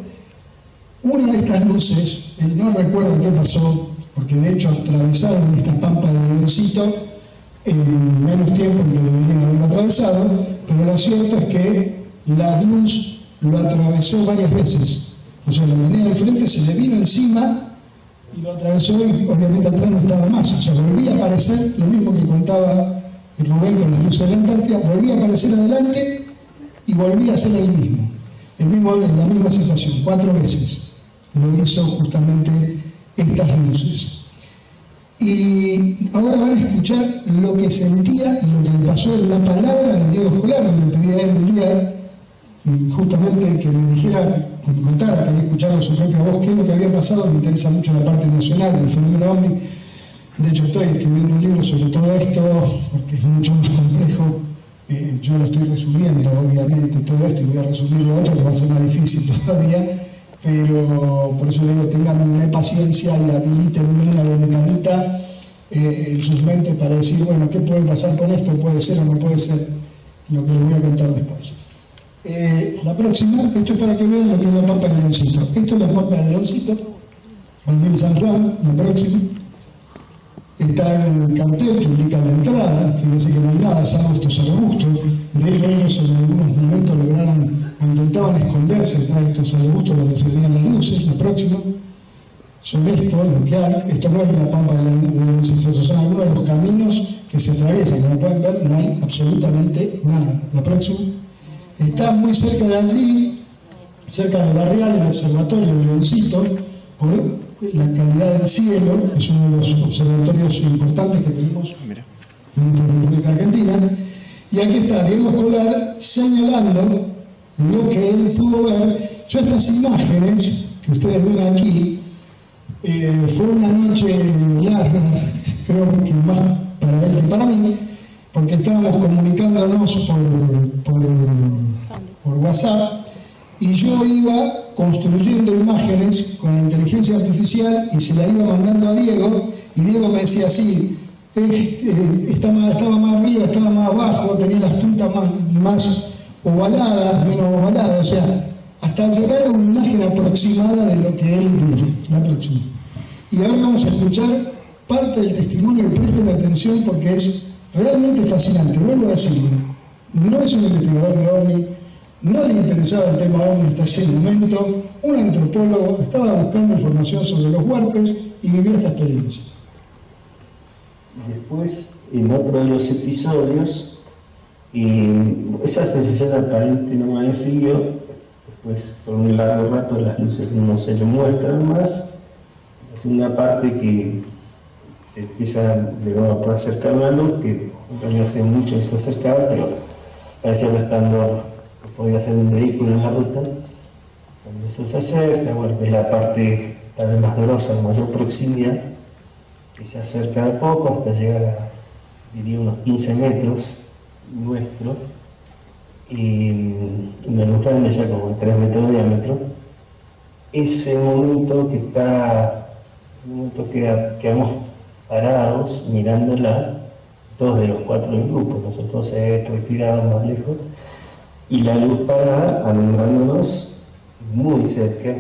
Una de estas luces, él no recuerda qué pasó, porque de hecho atravesaron esta Pampa del Leoncito en menos tiempo que deberían haberlo atravesado, pero lo cierto es que la luz lo atravesó varias veces. O sea, la tenía de frente, se le vino encima y lo atravesó, y obviamente atrás no estaba más. O sea, volvía a aparecer, lo mismo que contaba Rubén con las luces de la Antártida, volvía a aparecer adelante y volvía a ser el mismo, en la misma situación, 4 veces lo hizo justamente estas luces. Y ahora van a escuchar lo que sentía y lo que le pasó en la palabra de Diego Escolar. Le pedí a él un día justamente que me dijera, que me contara, quería escucharlo a su propia voz, qué es lo que había pasado. Me interesa mucho la parte emocional del fenómeno OVNI. De hecho, estoy escribiendo un libro sobre todo esto, porque es mucho más complejo. Yo lo estoy resumiendo, obviamente, todo esto, y voy a resumir lo otro, que va a ser más difícil todavía, pero por eso digo, tenganme paciencia y habilitenme una ventanita en sus mentes para decir, bueno, ¿qué puede pasar con esto? ¿Puede ser o no puede ser? Lo que les voy a contar después. La próxima, esto es para que vean lo que es la Pampa del Leoncito. Esto es la Pampa del Leoncito, allí en San Juan, la próxima. Está el cartel que indica la entrada, fíjense que no hay nada, salvo estos arbustos. De hecho, ellos en algunos momentos lograron, intentaban esconderse detrás de estos arbustos donde se veían las luces. La próxima, son esto, lo que hay. Esto no es la Pampa de Leoncito, son algunos de los caminos que se atraviesan. Como pueden ver, no hay absolutamente nada. La próxima. Está muy cerca de allí, cerca del barrial, el observatorio Leoncito, por la calidad del cielo, es uno de los observatorios importantes que tenemos en la República Argentina. Y aquí está Diego Escolar señalando lo que él pudo ver. Yo estas imágenes que ustedes ven aquí, fue una noche larga, creo que más para él que para mí, porque estábamos comunicándonos por WhatsApp y yo iba construyendo imágenes con la inteligencia artificial y se la iba mandando a Diego y Diego me decía así, estaba más arriba, estaba más abajo, tenía las puntas más ovaladas, menos ovaladas, o sea, hasta llegar a una imagen aproximada de lo que él vio, la próxima. Y ahora vamos a escuchar parte del testimonio y presten atención porque es realmente fascinante. Vuelvo a decirle, no es un investigador de OVNI, no le interesaba el tema OVNI hasta ese momento, un antropólogo estaba buscando información sobre los huarpes y vivió esta experiencia. Después, en otro de los episodios, esa sensación aparente no me siguió. Después, por un largo rato, las luces no se le muestran más. Es una parte que se empieza de nuevo a poder acercar una luz, que en realidad hace mucho que se acercaba, pero parecía que podía ser un vehículo en la ruta. Cuando eso se acerca, bueno, es la parte tal vez más dolorosa, mayor proximidad, que se acerca de poco hasta llegar a, diría, unos 15 metros nuestro, y una luz grande ya como 3 metros de diámetro. Ese momento quedamos parados mirándola, dos de los 4 del grupo, nosotros retirados más lejos, y la luz parada alumbrándonos muy cerca.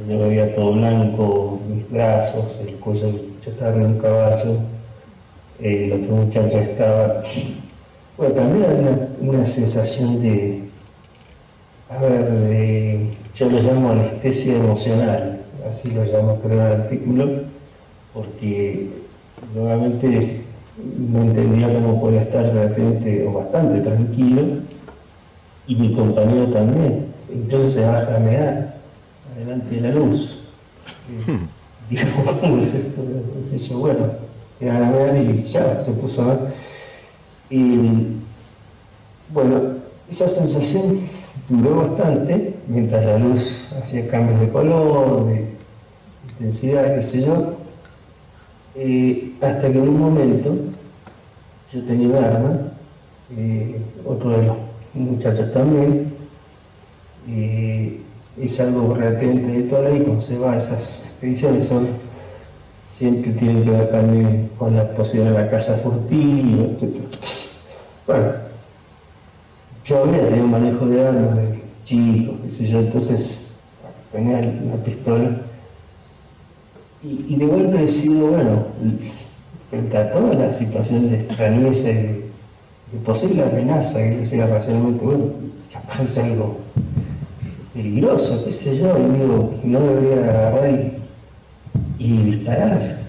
Yo veía todo blanco, mis brazos, el cuello, yo estaba en un caballo, el otro muchacho estaba. Bueno, también había una sensación yo lo llamo anestesia emocional, así lo llamo creo en el artículo, porque nuevamente no entendía cómo podía estar relativamente o bastante tranquilo, y mi compañero también, incluso se baja a mear delante de la luz. Dijo, ¿cómo es esto? Eso, bueno, era la mear y ya, se puso a ver. Y bueno, esa sensación duró bastante, mientras la luz hacía cambios de color, de intensidad, qué sé yo, hasta que en un momento yo tenía un arma, otro de los muchachos también, es algo relativamente habitual ahí cuando se va a esas expediciones, siempre tienen que ver también con la posibilidad de la caza furtiva, etc. Bueno, yo había tenido un manejo de armas de chico, qué sé yo, entonces tenía una pistola y de golpe decido, bueno, frente a toda la situación de extrañeza y de posible amenaza, que decía racionalmente, bueno, capaz es algo peligroso, qué sé yo, y digo, no debería agarrar y disparar.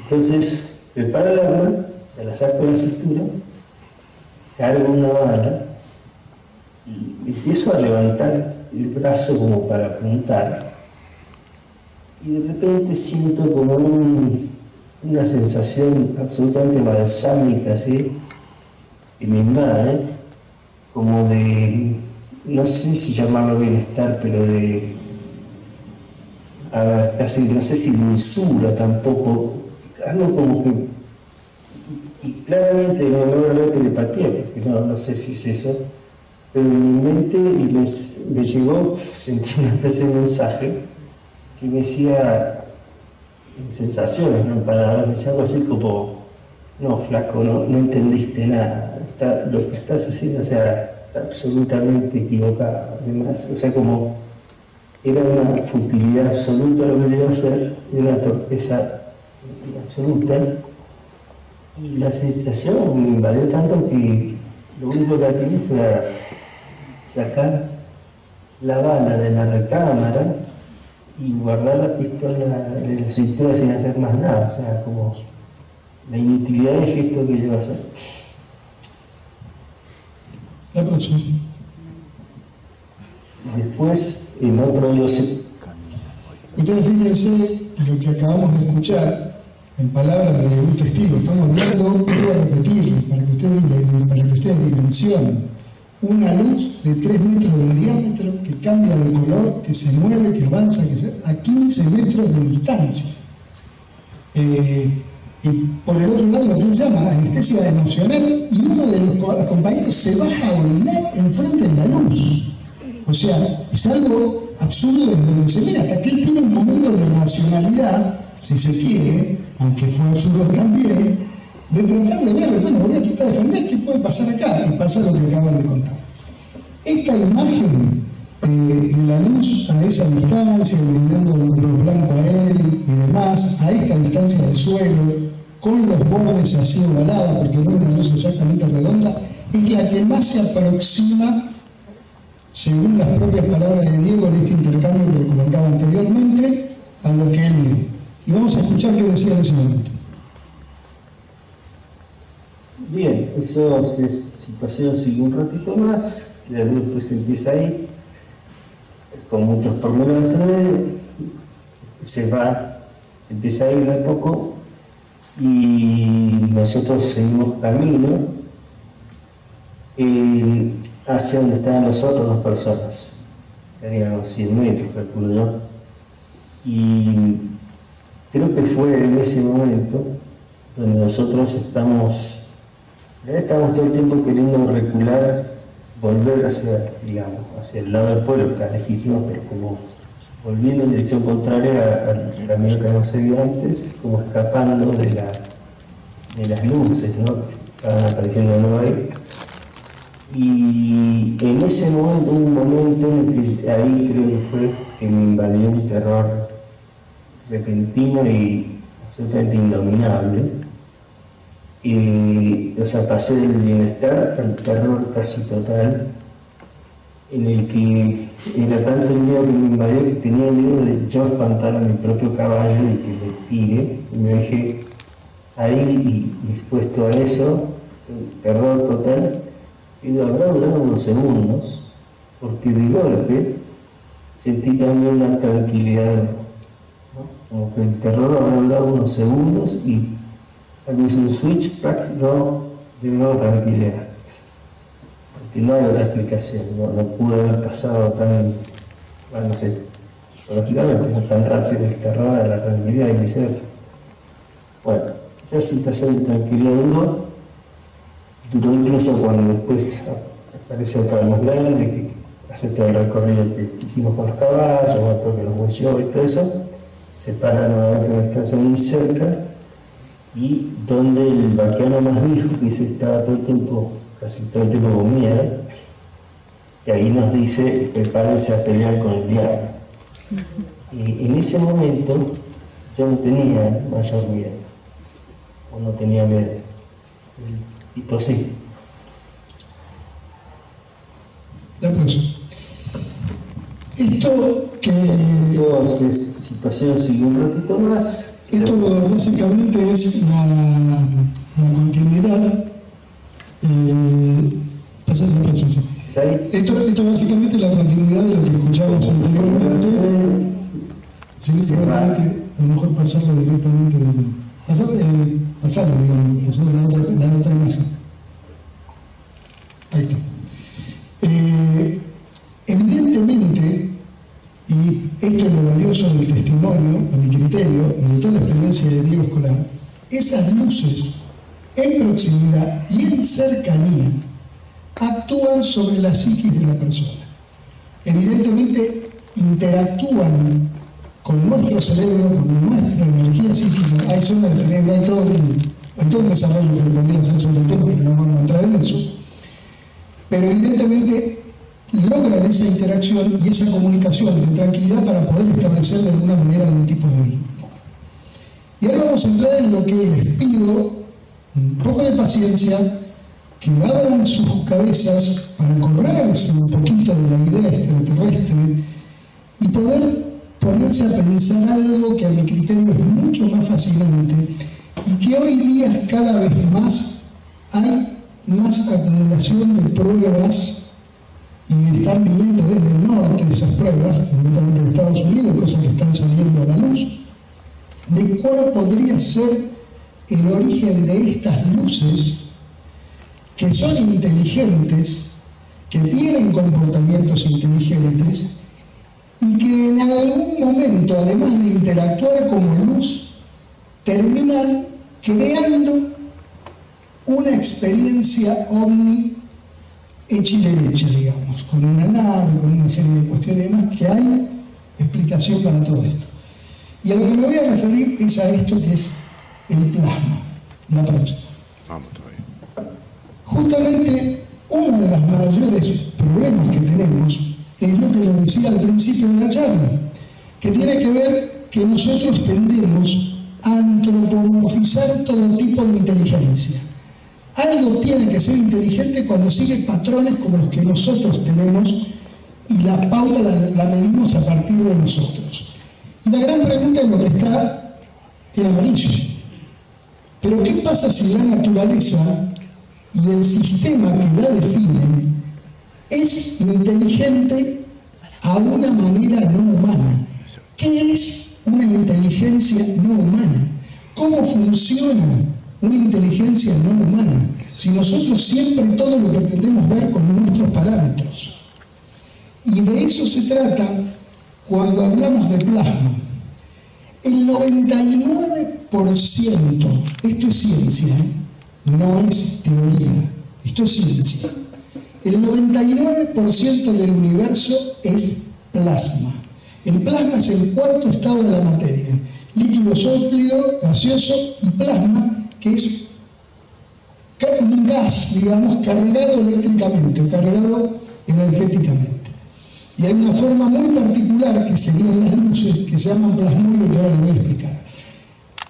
Entonces preparo el arma, se la saco de la cintura, cargo una bala y empiezo a levantar el brazo como para apuntar, y de repente siento como una sensación absolutamente balsámica, ¿sí?, que me invade, como de, no sé si llamarlo bienestar, pero casi, no sé si dulzura tampoco, algo como que, y claramente no voy a hablar de telepatía, porque no sé si es eso, pero en mi mente me llegó, sentí una especie de mensaje que me decía, sensaciones, ¿no?, para me decía algo así como, no, flaco, no entendiste nada. lo que estás haciendo, o sea, está absolutamente equivocado. Además, o sea, como era una futilidad absoluta lo que le iba a hacer, era una torpeza absoluta, y la sensación me invadió tanto que lo único que atiné fue a sacar la bala de la recámara y guardar la pistola en la cintura sin hacer más nada, o sea, como la inutilidad del gesto que yo iba a hacer. La próxima. Después, en otro de los... Ustedes fíjense lo que acabamos de escuchar en palabras de un testigo. Estamos hablando, vuelvo a repetir, para que ustedes dimensionen. Una luz de 3 metros de diámetro que cambia de color, que se mueve, que avanza, a 15 metros de distancia. Y por el otro lado lo que él llama anestesia emocional, y uno de los compañeros se baja a orinar enfrente de la luz. O sea, es algo absurdo desde donde se mira, hasta que él tiene un momento de racionalidad, si se quiere, aunque fue absurdo también, de tratar de ver, bueno, voy a tratar de defender qué puede pasar acá, y pasa lo que acaban de contar. Esta imagen de la luz a esa distancia, iluminando lo blanco a él y demás, a esta distancia del suelo, con los bordes así ovalada, porque no es una luz exactamente redonda, es la que más se aproxima, según las propias palabras de Diego en este intercambio que comentaba anteriormente, a lo que él vio. Y vamos a escuchar qué decía en ese momento. Bien, esa situación sigue un ratito más, la luz pues empieza ahí, con muchos pormenores, se empieza a ir de a poco, y nosotros seguimos camino hacia donde estaban las otras 2 personas, que harían unos 100 metros, calculo yo, y creo que fue en ese momento donde nosotros estábamos todo el tiempo queriendo recular, volver hacia el lado del pueblo, que está lejísimo, pero como volviendo en dirección contraria al camino que habíamos seguido antes, como escapando de las luces, ¿no?, que estaban apareciendo de nuevo ahí. Y en ese momento, un momento en que ahí creo que fue que me invadió un terror repentino y absolutamente indominable. O sea, pasé del bienestar al terror casi total, en el que era tanto el miedo que me invadió que tenía miedo de yo espantar a mi propio caballo y que me tire, y me dejé ahí y dispuesto a eso, terror total, y habrá durado unos segundos, porque de golpe sentí también una tranquilidad, ¿no? Como que el terror habrá durado unos segundos y al hizo un switch práctico de nuevo tranquilidad, porque no hay otra explicación, no pude haber pasado tan, bueno, no sé, lógicamente no tan rápido el terror a la tranquilidad y viceversa. Bueno, esa situación de tranquilidad duró incluso cuando después aparece otra más grande que hace todo el recorrido que hicimos con los caballos, otro que los huelló y todo eso, se para nuevamente una estancia muy cerca, y donde el vaqueano más viejo, que se estaba todo el tiempo, casi todo el tiempo con miedo, y ahí nos dice: prepárense a pelear con el diablo. Y en ese momento yo no tenía mayor miedo, o no tenía miedo, y tosí. La próxima. Esto que... Esa situación sigue un ratito más. Esto básicamente es la continuidad. Pasa la próxima. Esto básicamente es la continuidad de lo que escuchábamos anteriormente. Sí, que a lo mejor pasarlo directamente pasarlo, digamos, pasarlo a la otra imagen. Ahí está. Evidentemente, y esto es lo valioso del testimonio, a mi criterio, y de toda la experiencia de Diego Escolar, esas luces en proximidad y en cercanía actúan sobre la psiquis de la persona. Evidentemente interactúan con nuestro cerebro, con nuestra energía psíquica. Hay zonas del cerebro, hay todo Hay todo un desarrollo que podría hacer sobre el tema, pero no vamos a entrar en eso. Pero evidentemente logran esa interacción y esa comunicación de tranquilidad para poder establecer de alguna manera algún tipo de vínculo. Y ahora vamos a entrar en lo que les pido, un poco de paciencia, que abran sus cabezas para colgarse un poquito de la idea extraterrestre y poder ponerse a pensar algo que a mi criterio es mucho más fascinante y que hoy día cada vez más hay más acumulación de pruebas y están viniendo desde el norte de esas pruebas, fundamentalmente de Estados Unidos, cosas que están saliendo a la luz, de cuál podría ser el origen de estas luces que son inteligentes, que tienen comportamientos inteligentes y que en algún momento, además de interactuar como luz, terminan creando una experiencia ovni hecha y derecha, digamos, con una nave, con una serie de cuestiones y demás, que hay explicación para todo esto. Y a lo que me voy a referir es a esto que es el plasma, la próxima. Vamos todavía. Justamente uno de los mayores problemas que tenemos es lo que les decía al principio de la charla, que tiene que ver que nosotros tendemos a antropomorfizar todo tipo de inteligencia. Algo tiene que ser inteligente cuando sigue patrones como los que nosotros tenemos y la pauta la medimos a partir de nosotros. Y la gran pregunta es lo que está en amarillo. Pero ¿qué pasa si la naturaleza y el sistema que la define es inteligente a una manera no humana? ¿Qué es una inteligencia no humana? ¿Cómo funciona una inteligencia no humana si nosotros siempre todo lo pretendemos ver con nuestros parámetros? Y de eso se trata cuando hablamos de plasma. El 99%, esto es ciencia, no es teoría, esto es ciencia. El 99% del universo es plasma. El plasma es el cuarto estado de la materia. Líquido, sólido, gaseoso y plasma, que es un gas, digamos, cargado eléctricamente o cargado energéticamente. Y hay una forma muy particular que se dio en las luces que se llaman plasmoide, que ahora les voy a explicar.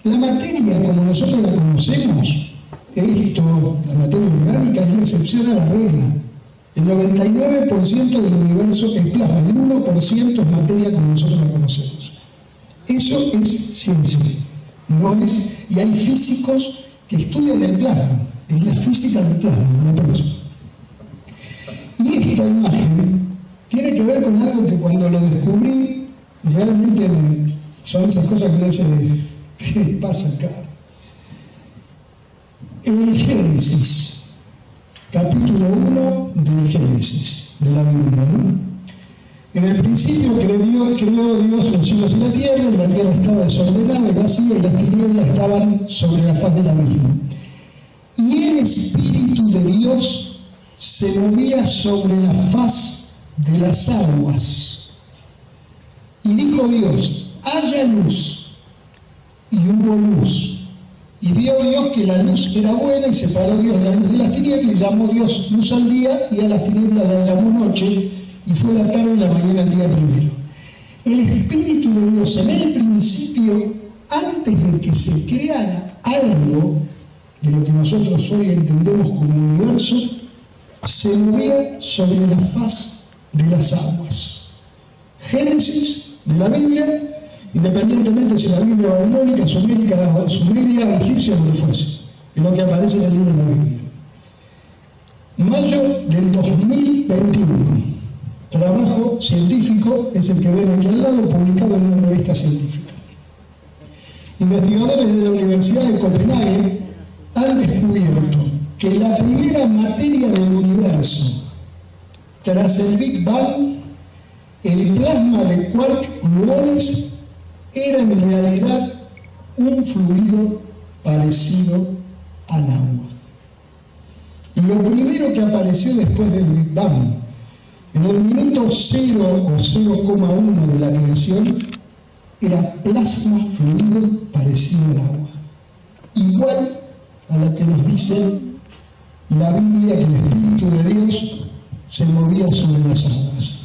La materia, como nosotros la conocemos, la materia orgánica es la excepción a la regla. El 99% del universo es plasma, el 1% es materia como nosotros la conocemos. Eso es ciencia, no es, y hay físicos que estudian el plasma, es la física del plasma, no por eso. Y esta imagen tiene que ver con algo que cuando lo descubrí, realmente son esas cosas que uno dice, ¿qué pasa acá? El Génesis, capítulo 1 del Génesis, de la Biblia, ¿no? En el principio creó Dios los cielos y la tierra estaba desordenada y vacía y las tinieblas estaban sobre la faz del abismo. Y el Espíritu de Dios se movía sobre la faz de las aguas. Y dijo Dios, haya luz, y hubo luz. Y vio Dios que la luz era buena, y separó Dios la luz de las tinieblas, y llamó Dios luz al día, y a las tinieblas las llamó noche, y fue la tarde y la mañana el día primero. El Espíritu de Dios en el principio, antes de que se creara algo de lo que nosotros hoy entendemos como universo, se movía sobre la faz de las aguas. Génesis de la Biblia, independientemente si la Biblia babilónica, sumeria, egipcia o lo fuese, es lo que aparece en el libro de la Biblia. Mayo del 2021. Trabajo científico es el que ven aquí al lado, publicado en una revista científica. Investigadores de la Universidad de Copenhague han descubierto que la primera materia del universo, tras el Big Bang, el plasma de quark-gluones era en realidad un fluido parecido al agua. Lo primero que apareció después del Big Bang, en el minuto 0 o 0,1 de la creación, era plasma fluido parecido al agua, igual a la que nos dice la Biblia que el Espíritu de Dios se movía sobre las aguas.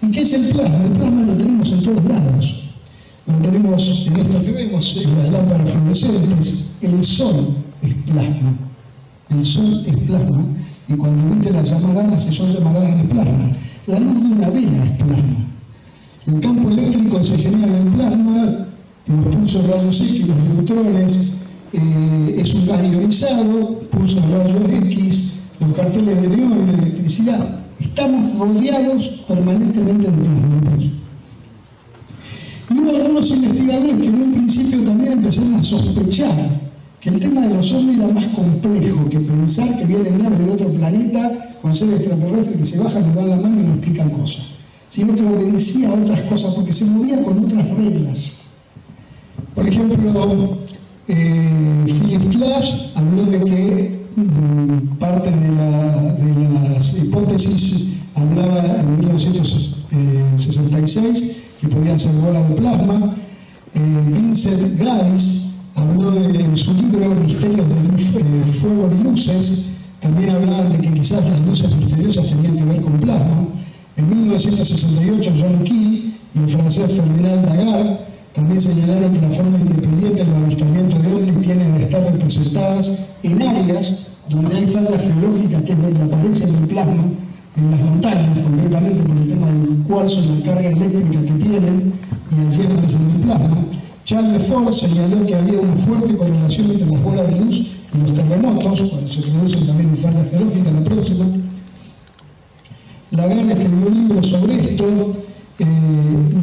¿Y qué es el plasma? El plasma lo tenemos en todos lados. Lo tenemos en esto que vemos, en las lámparas fluorescentes. El sol es plasma. El sol es plasma. Y cuando emite las llamaradas, son llamaradas de plasma. La luz de una vela es plasma. El campo eléctrico se genera en el plasma, los pulsos rayos X, los neutrones, es un gas ionizado, pulsos rayos X, los carteles de neón, la electricidad. Estamos rodeados permanentemente de plasma. Y hubo algunos investigadores que en un principio también empezaron a sospechar que el tema de los ovnis era más complejo que pensar que vienen naves de otro planeta con seres extraterrestres que se bajan, nos dan la mano y nos explican cosas, sino que obedecía a otras cosas porque se movía con otras reglas. Por ejemplo, Philip Klass habló de que parte de las hipótesis hablaba en 1966 que podían ser bolas de plasma. Vincent Gaddis habló en su libro Misterios de Fuego y Luces, también hablaban de que quizás las luces misteriosas tenían que ver con plasma. En 1968 John Keel y el francés Ferdinand Daguerre también señalaron que la forma independiente de los avistamientos de ovnis tiene de estar representadas en áreas donde hay fallas geológicas, que es donde aparece el plasma, en las montañas, concretamente por el tema del cuarzo y la carga eléctrica que tienen, y allí aparece el plasma. Charles Fort señaló que había una fuerte correlación entre las bolas de luz y los terremotos, cuando se producen también fallas geológicas, la próxima. Lagarde escribió un libro sobre esto.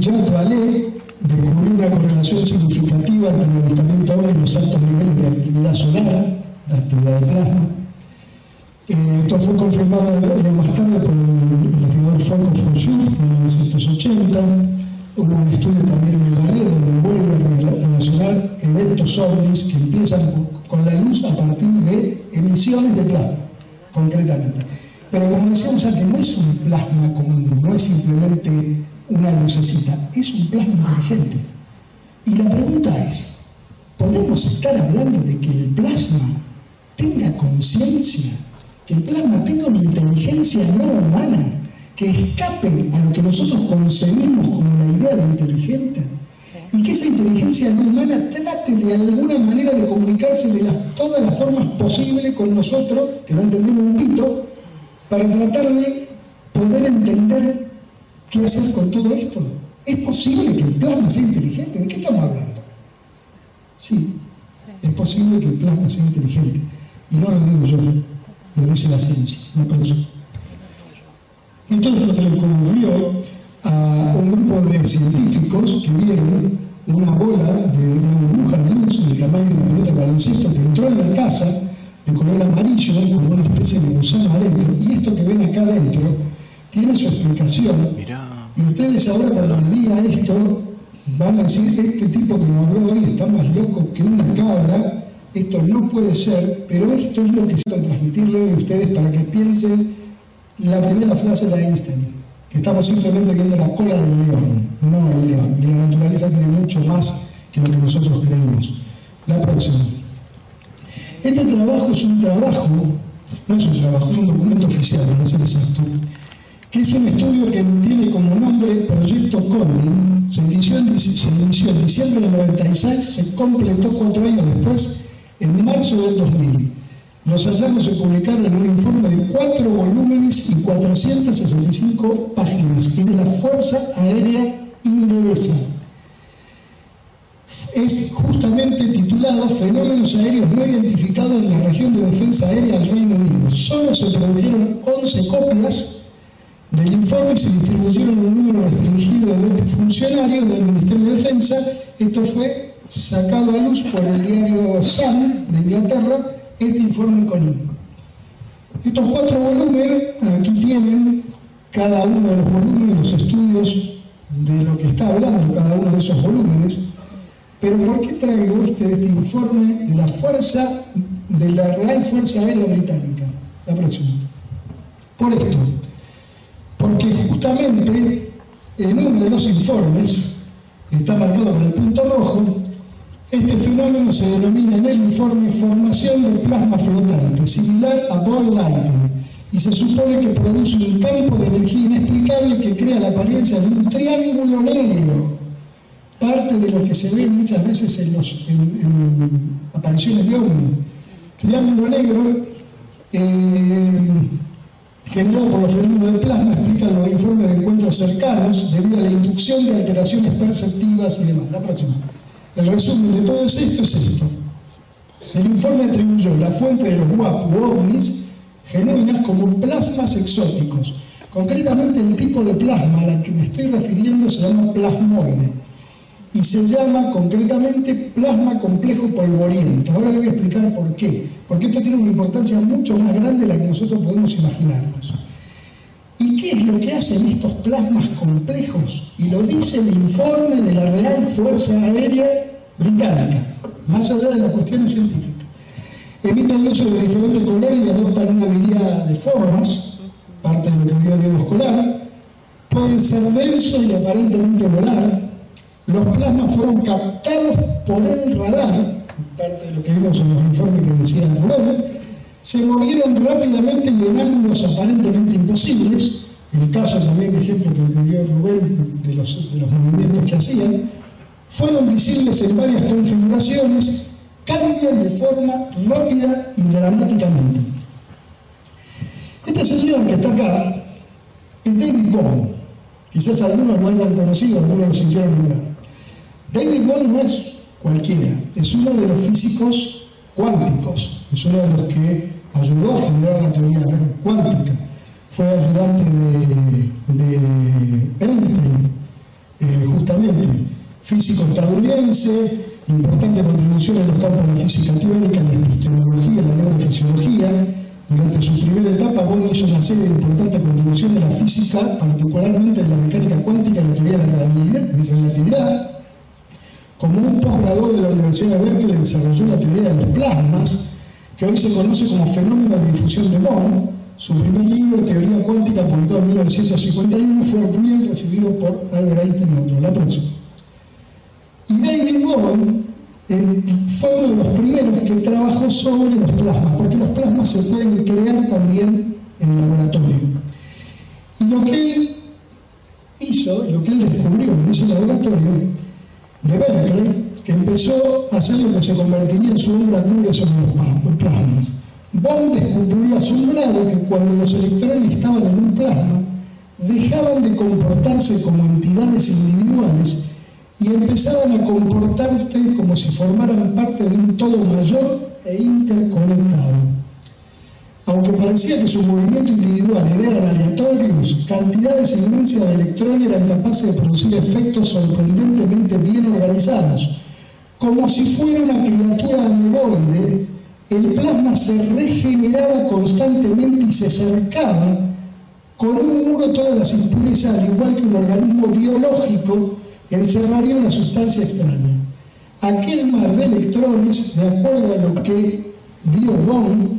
Jacques Vallée descubrió una correlación significativa entre el avistamiento ovni y los altos niveles de actividad solar, la actividad de plasma. Esto fue confirmado más tarde por el investigador Folco Fouchou en 1980. Hubo un estudio también de Vallée donde vuelve a relacionar eventos ovnis que empiezan con la luz a partir de emisiones de plasma, concretamente. Pero como decíamos antes, no es un plasma común, no es simplemente una lucecita, es un plasma inteligente. Y la pregunta es, ¿podemos estar hablando de que el plasma tenga conciencia, que el plasma tenga una inteligencia no humana, que escape a lo que nosotros concebimos como la idea de inteligente? Y que esa inteligencia no humana trate de alguna manera de comunicarse de todas las formas posibles con nosotros, que no entendemos un pito, para tratar de poder entender qué hacer con todo esto. ¿Es posible que el plasma sea inteligente? ¿De qué estamos hablando? Sí, es posible que el plasma sea inteligente. Y no lo digo yo, lo dice la ciencia, no aplauso. Entonces lo que le ocurrió a un grupo de científicos que vieron una bola de una burbuja de luz del tamaño de una pelota de baloncesto que entró en la casa de color amarillo con una especie de gusano adentro, y esto que ven acá adentro tiene su explicación. Y ustedes ahora cuando le diga esto van a decir, este tipo que nos habló hoy está más loco que una cabra, esto no puede ser, pero esto es lo que quiero transmitirle hoy a ustedes para que piensen la primera frase de Einstein, que estamos simplemente viendo la cola del león, no el león, y la naturaleza tiene mucho más que lo que nosotros creemos. La próxima. Este trabajo es un trabajo, no es un trabajo, es un documento oficial, no sé exacto, que es un estudio que tiene como nombre Proyecto Conlin. Se inició en diciembre del 96, se completó 4 años después, en marzo del 2000. Los hallazgos se publicaron en un informe de 4 volúmenes y 465 páginas, y de la Fuerza Aérea Inglesa. Es justamente titulado Fenómenos aéreos no identificados en la región de defensa aérea del Reino Unido. Solo se produjeron 11 copias del informe y se distribuyeron un número restringido de funcionarios del Ministerio de Defensa. Esto fue sacado a luz por el diario Sun de Inglaterra, este informe con estos 4 volúmenes. Aquí tienen cada uno de los volúmenes, los estudios de lo que está hablando cada uno de esos volúmenes. Pero ¿por qué traigo este informe de la Real Fuerza Aérea Británica? La próxima. Por esto. Porque justamente en uno de los informes, está marcado con el punto rojo, Este fenómeno se denomina en el informe formación del plasma flotante, similar a ball lighting, y se supone que produce un campo de energía inexplicable que crea la apariencia de un triángulo negro, parte de lo que se ve muchas veces en apariciones de ovni. Triángulo negro, generado por los fenómenos del plasma, explican los informes de encuentros cercanos debido a la inducción de alteraciones perceptivas y demás. La próxima. El resumen de todo esto es esto. El informe atribuyó la fuente de los WAP u ovnis genuinas como plasmas exóticos. Concretamente, el tipo de plasma a la que me estoy refiriendo se llama plasmoide y se llama concretamente plasma complejo polvoriento. Ahora le voy a explicar por qué. Porque esto tiene una importancia mucho más grande de la que nosotros podemos imaginarnos. ¿Y qué es lo que hacen estos plasmas complejos? Y lo dice el informe de la Real Fuerza Aérea Británica, más allá de las cuestiones científicas. Emiten luces de diferentes colores y adoptan una miríada de formas, parte de lo que vio Diego Escolar. Pueden ser densos y aparentemente volar. Los plasmas fueron captados por el radar, parte de lo que vimos en los informes que decían Rubén. Se movieron rápidamente y en ángulos aparentemente imposibles. El caso también, de ejemplo, que dio Rubén de los movimientos que hacían, fueron visibles en varias configuraciones, cambian de forma rápida y dramáticamente. Este señor que está acá es David Bohm. Quizás algunos lo hayan conocido, algunos lo sintieron nombrar. David Bohm no es cualquiera, es uno de los físicos cuánticos, es uno de los que ayudó a generar la teoría cuántica. Fue ayudante de Einstein, justamente, físico estadounidense, importante contribución en los campos de la física teórica, en la epistemología, en la neurofisiología. Durante su primera etapa, Bohm hizo una serie de importantes contribuciones a la física, particularmente de la mecánica cuántica y la teoría de la relatividad. Como un posgrado de la Universidad de Berkeley desarrolló la teoría de los plasmas, que hoy se conoce como fenómeno de difusión de Bohm. Su primer libro, Teoría Cuántica, publicado en 1951, fue bien recibido por Albert Einstein y otros. La próxima. Y David Bohm fue uno de los primeros que trabajó sobre los plasmas, porque los plasmas se pueden crear también en el laboratorio. Y lo que él hizo, lo que él descubrió en ese laboratorio de Berkeley, que empezó a hacer lo que se convertiría en su obra nula sobre los plasmas. Bohm descubrió asombrado que cuando los electrones estaban en un plasma, dejaban de comportarse como entidades individuales y empezaban a comportarse como si formaran parte de un todo mayor e interconectado. Aunque parecía que su movimiento individual eran aleatorios, cantidades inmensas de electrones eran capaces de producir efectos sorprendentemente bien organizados. Como si fuera una criatura ameboide, el plasma se regeneraba constantemente y se acercaba con un muro todas las impurezas, al igual que un organismo biológico encerraría una sustancia extraña. Aquel mar de electrones, de acuerdo a lo que vio Bohm,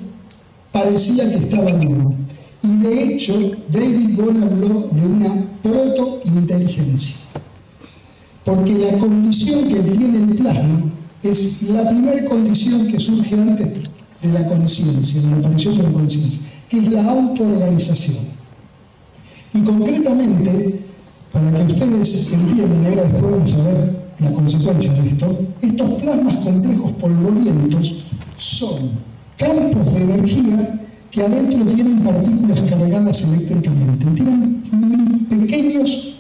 parecía que estaba vivo. Y de hecho, David Bohm habló de una protointeligencia. Porque la condición que tiene el plasma es la primera condición que surge antes de la conciencia, de la aparición de la conciencia, que es la autoorganización. Y concretamente, para que ustedes entiendan, ahora después vamos a ver la consecuencia de esto, estos plasmas complejos polvorientos son campos de energía que adentro tienen partículas cargadas eléctricamente. Tienen pequeños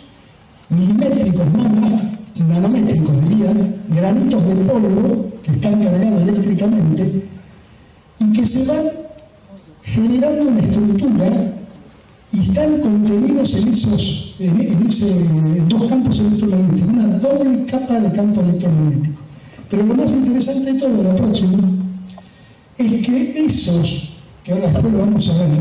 milimétricos, más nanométricos diría, granitos de polvo que están cargados eléctricamente y que se van generando una estructura y están contenidos en dos campos electromagnéticos, una doble capa de campo electromagnético. Pero lo más interesante de todo, la próxima, es que esos, que ahora después lo vamos a ver,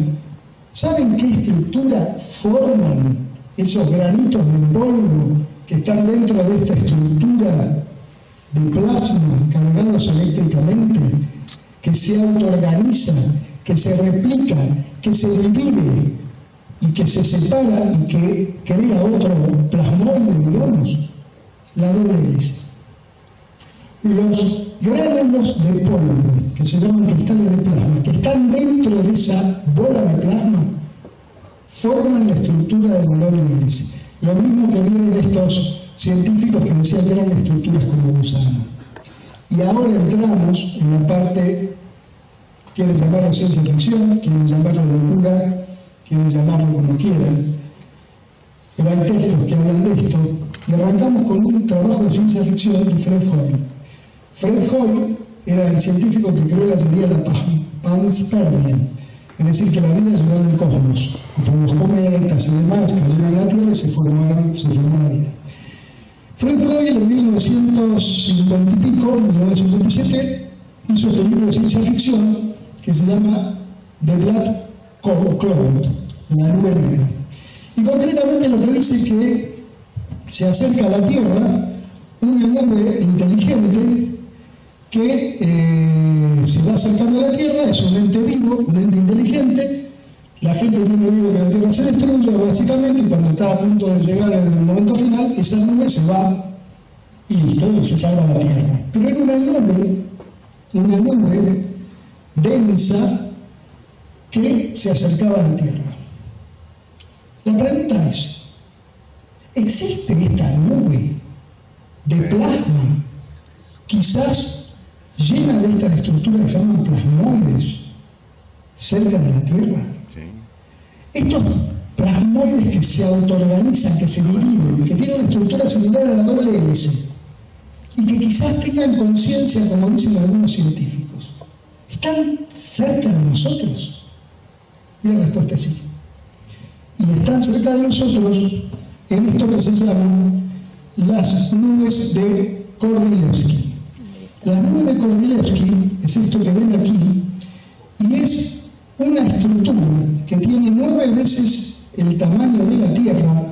¿saben qué estructura forman esos granitos de polvo que están dentro de esta estructura de plasma cargados eléctricamente, que se autoorganiza, que se replica, que se divide y que se separa y que crea otro plasmoide, digamos? La doble hélice. los gránulos de polvo, que se llaman cristales de plasma, que están dentro de esa bola de plasma, forman la estructura de la doble hélice. Lo mismo que vieron estos científicos que decían que eran estructuras como gusano. Y ahora entramos en la parte, quieren llamarlo ciencia ficción, quieren llamarlo locura, quieren llamarlo como quieran, pero hay textos que hablan de esto, y arrancamos con un trabajo de ciencia ficción de Fred Hoyle. Fred Hoyle era el científico que creó la teoría de la panspermia, es decir, que la vida llegó del cosmos, como los cometas y demás cayeron a la Tierra y se formó la vida. Fred Hoyle en 1950 y pico, 1957, hizo este libro de ciencia ficción que se llama The Black Cloud, la nube negra. Y concretamente lo que dice es que se acerca a la Tierra una nube inteligente que se va acercando a la Tierra, es un ente vivo, un ente inteligente. La gente tiene miedo que la Tierra se destruya, básicamente, y cuando está a punto de llegar en el momento final, esa nube se va y listo, se salva la Tierra. Pero era una nube densa que se acercaba a la Tierra. La pregunta es, ¿existe esta nube de plasma, quizás llena de estas estructuras que se llaman plasmoides, cerca de la Tierra? Estos plasmoides que se autoorganizan, que se dividen, que tienen una estructura similar a la doble hélice y que quizás tengan conciencia, como dicen algunos científicos, ¿están cerca de nosotros? Y la respuesta es sí. Y están cerca de nosotros en esto que se llaman las nubes de Kordylewski. Las nubes de Kordylewski es esto que ven aquí, y es una estructura que tiene 9 veces el tamaño de la Tierra,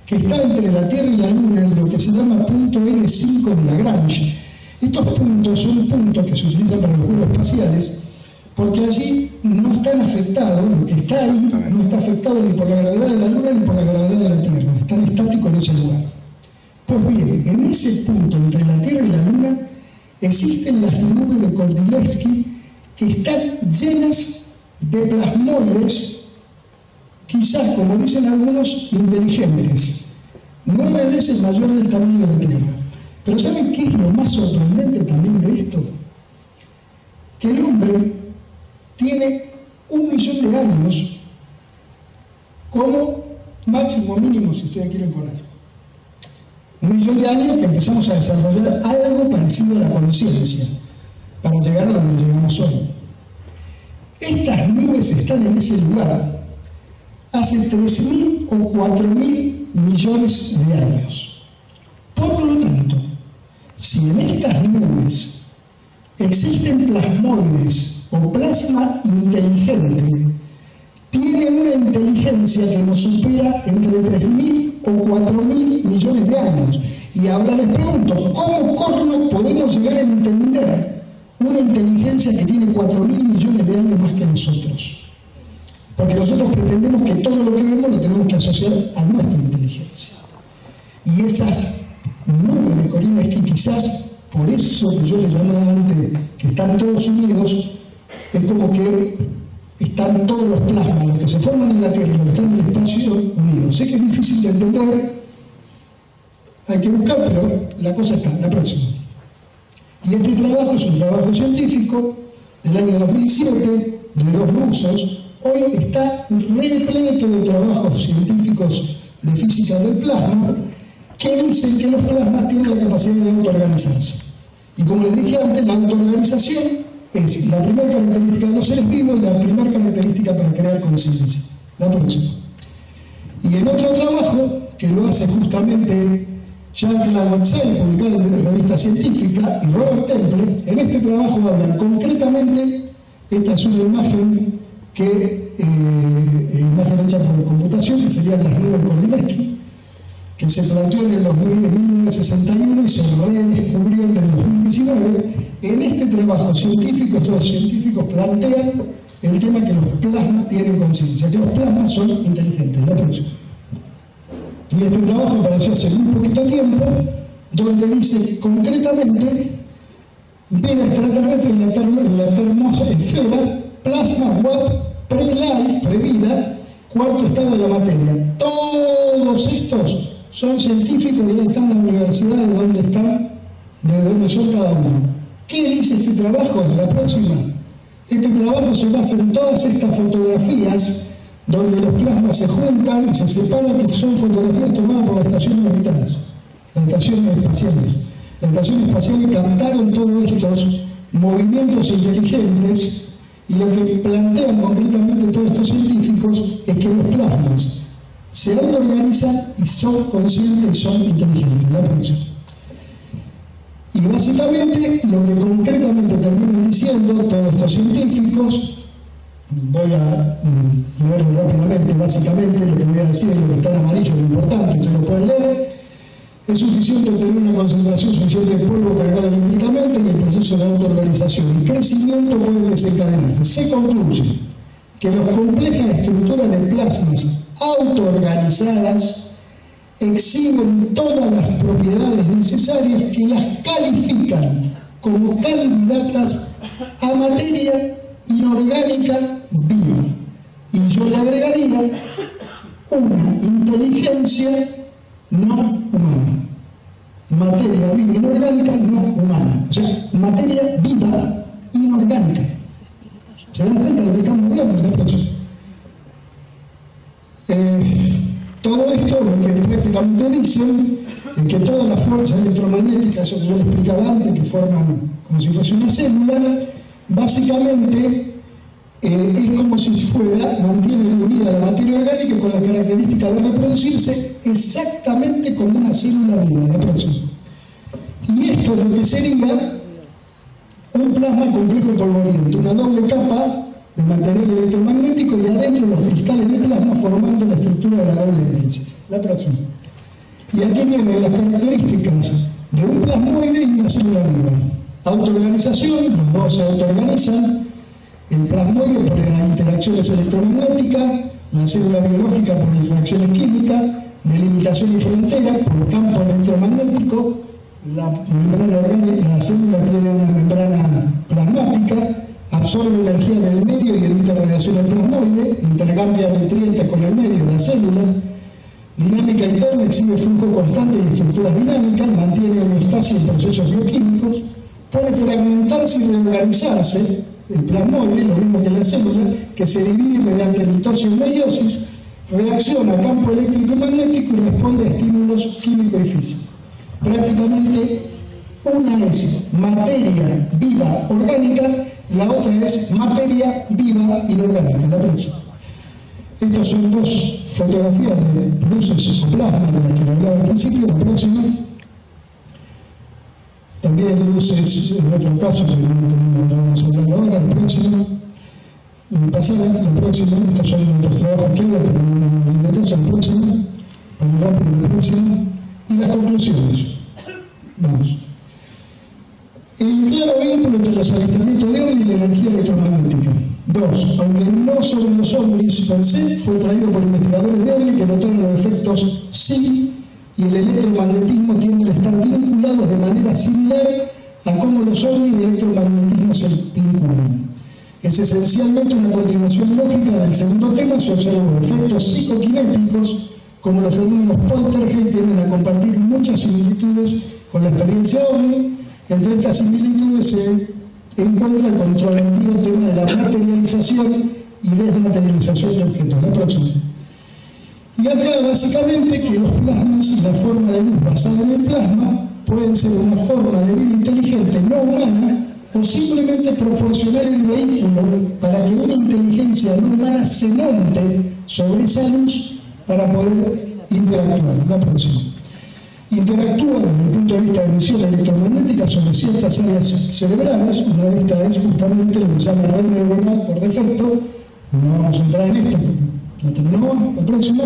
que está entre la Tierra y la Luna en lo que se llama punto L5 de Lagrange. Estos puntos son puntos que se utilizan para los vuelos espaciales, porque allí no están afectados, lo que está ahí no está afectado ni por la gravedad de la Luna ni por la gravedad de la Tierra, están estáticos en ese lugar. Pues bien, en ese punto entre la Tierra y la Luna existen las nubes de Kordylewski que están llenas de plasmoides, quizás, como dicen algunos, inteligentes, 9 veces mayor del tamaño de la Tierra. Pero ¿saben qué es lo más sorprendente también de esto? Que el hombre tiene 1 millón de años como máximo mínimo, si ustedes quieren poner. 1 millón de años que empezamos a desarrollar algo parecido a la conciencia para llegar a donde llegamos hoy. Estas nubes están en ese lugar hace 3.000 o 4.000 millones de años. Por lo tanto, si en estas nubes existen plasmoides o plasma inteligente, tiene una inteligencia que nos supera entre 3.000 o 4.000 millones de años. Y ahora les pregunto, ¿cómo corno podemos llegar a entender una inteligencia que tiene 4.000 millones de años más que nosotros? Porque nosotros pretendemos que todo lo que vemos lo tenemos que asociar a nuestra inteligencia. Y esas nubes de Kordylewski, quizás por eso que yo les llamaba antes, que están todos unidos, es como que están todos los plasmas, los que se forman en la Tierra, los que están en el espacio, unidos. Sé que es difícil de entender, hay que buscar, pero la cosa está, la próxima. Y este trabajo es un trabajo científico del año 2007, de 2 rusos. Hoy está repleto de trabajos científicos de física del plasma que dicen que los plasmas tienen la capacidad de autoorganizarse. Y como les dije antes, la autoorganización es la primera característica de los seres vivos y la primera característica para crear conciencia. La próxima. Y en otro trabajo, que lo hace justamente Jacques Lavoisier, publicado en la revista científica, y Robert Temple, en este trabajo hablan concretamente, esta es una imagen imagen hecha por computación, que serían las nubes de Kordylewski, que se planteó en el 1961 y se redescubrió en el 2019. En este trabajo científico, estos científicos plantean el tema que los plasmas tienen conciencia, que los plasmas son inteligentes. La próxima. Y este trabajo apareció hace muy poquito tiempo, donde dice concretamente: vida extraterrestre en la termosfera, plasma, web, pre-life, previda, cuarto estado de la materia. Todos estos son científicos y ahí están las universidades de donde son cada uno. ¿Qué dice este trabajo? La próxima. Este trabajo se basa en todas estas fotografías donde los plasmas se juntan y se separan, que son fotografías tomadas por las estaciones orbitales, las estaciones espaciales. Las estaciones espaciales captaron todos estos movimientos inteligentes y lo que plantean concretamente todos estos científicos es que los plasmas se autoorganizan y son conscientes y son inteligentes. La próxima. Y básicamente lo que concretamente terminan diciendo todos estos científicos, voy a leerlo rápidamente, básicamente lo que voy a decir es lo que está en amarillo, lo importante, ustedes lo pueden leer. Es suficiente tener una concentración suficiente de polvo cargado eléctricamente y el proceso de autoorganización y crecimiento puede desencadenarse. Se concluye que las complejas estructuras de plasmas autoorganizadas exhiben todas las propiedades necesarias que las califican como candidatas a materia inorgánica viva. Y yo le agregaría una inteligencia no humana. Materia viva inorgánica no humana. O sea, materia viva inorgánica. ¿Se dan cuenta de lo que estamos hablando en la próxima? Todo esto lo que prácticamente dicen es que todas las fuerzas electromagnéticas, eso que yo les explicaba antes, que forman como si fuese una célula, básicamente es como si mantiene unida la materia orgánica con la característica de reproducirse exactamente como una célula viva. La próxima. Y esto es lo que sería un plasma complejo polvoriento, una doble capa de material electromagnético y adentro los cristales de plasma formando la estructura de la doble hélice. La próxima. Y aquí tienen las características de un plasmoide y una célula viva. Autoorganización, los dos se autoorganizan. El plasmoide por las interacciones electromagnéticas, la célula biológica por las reacciones químicas, delimitación y frontera por campo electromagnético, la membrana orgánica, la célula tiene una membrana plasmática, absorbe energía del medio y emite radiación al plasmoide, intercambia nutrientes con el medio de la célula, dinámica interna, exhibe flujo constante y estructuras dinámicas, mantiene homeostasis en procesos bioquímicos, puede fragmentarse y reorganizarse, el plasmoide, lo mismo que la célula, que se divide mediante mitosis y meiosis, reacciona a campo eléctrico y magnético y responde a estímulos químicos y físicos. Prácticamente una es materia viva orgánica, la otra es materia viva inorgánica. La próxima. Estas son dos fotografías de luces o plasma de las que hablaba al principio. La próxima. También luces, en otro caso, que no vamos a hablar ahora. La próxima. La próxima. Estos son nuestros trabajos que hablan, pero no me interesa. La próxima. Vamos rápido, la próxima. Y las conclusiones. Vamos. El claro vínculo entre los avistamientos de ovnis y la energía electromagnética. 2. Aunque no sobre los ovnis per se, fue traído por investigadores de ovnis que notaron los efectos sí y el electromagnetismo tienden a estar vinculados de manera similar a cómo los ovnis y el electromagnetismo se vinculan. Es esencialmente una continuación lógica del segundo tema. Se observan efectos psicoquinéticos como los fenómenos poltergeist tienden a compartir muchas similitudes con la experiencia ovni. Entre estas similitudes se encuentra el controvertido tema de la materialización y desmaterialización de objetos. La próxima. Y acá básicamente que los plasmas y la forma de luz basada en el plasma pueden ser una forma de vida inteligente no humana o simplemente proporcionar el vehículo para que una inteligencia no humana se monte sobre esa luz para poder interactuar. La próxima. Interactúa desde el punto de vista de emisión electromagnética sobre ciertas áreas cerebrales. Una de estas es justamente lo que se llama red neuronal por defecto. No vamos a entrar en esto, la terminamos, la próxima.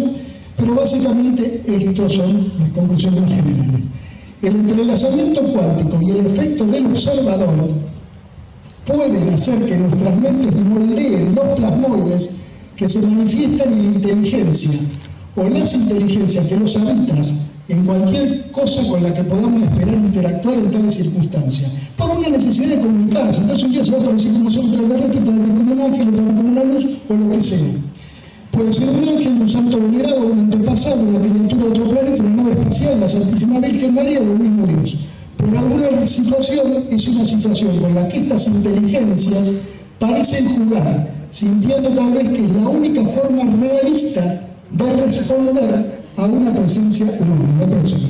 Pero básicamente estos son las conclusiones más generales. El entrelazamiento cuántico y el efecto del observador pueden hacer que nuestras mentes moldeen los plasmoides que se manifiestan en la inteligencia o las inteligencias que los habitan en cualquier cosa con la que podamos esperar interactuar en tales circunstancias, por una necesidad de comunicarse. Entonces un día se va a aparecer como ser extraterrestre, puede ver como un ángel, otro como una luz, o lo que sea. Puede ser un ángel, un santo venerado, un antepasado, una criatura de otro planeta, una nave espacial, la Santísima Virgen María o el mismo Dios. Pero alguna situación es una situación con la que estas inteligencias parecen jugar, sintiendo tal vez que es la única forma realista de responder a una presencia humana. La próxima.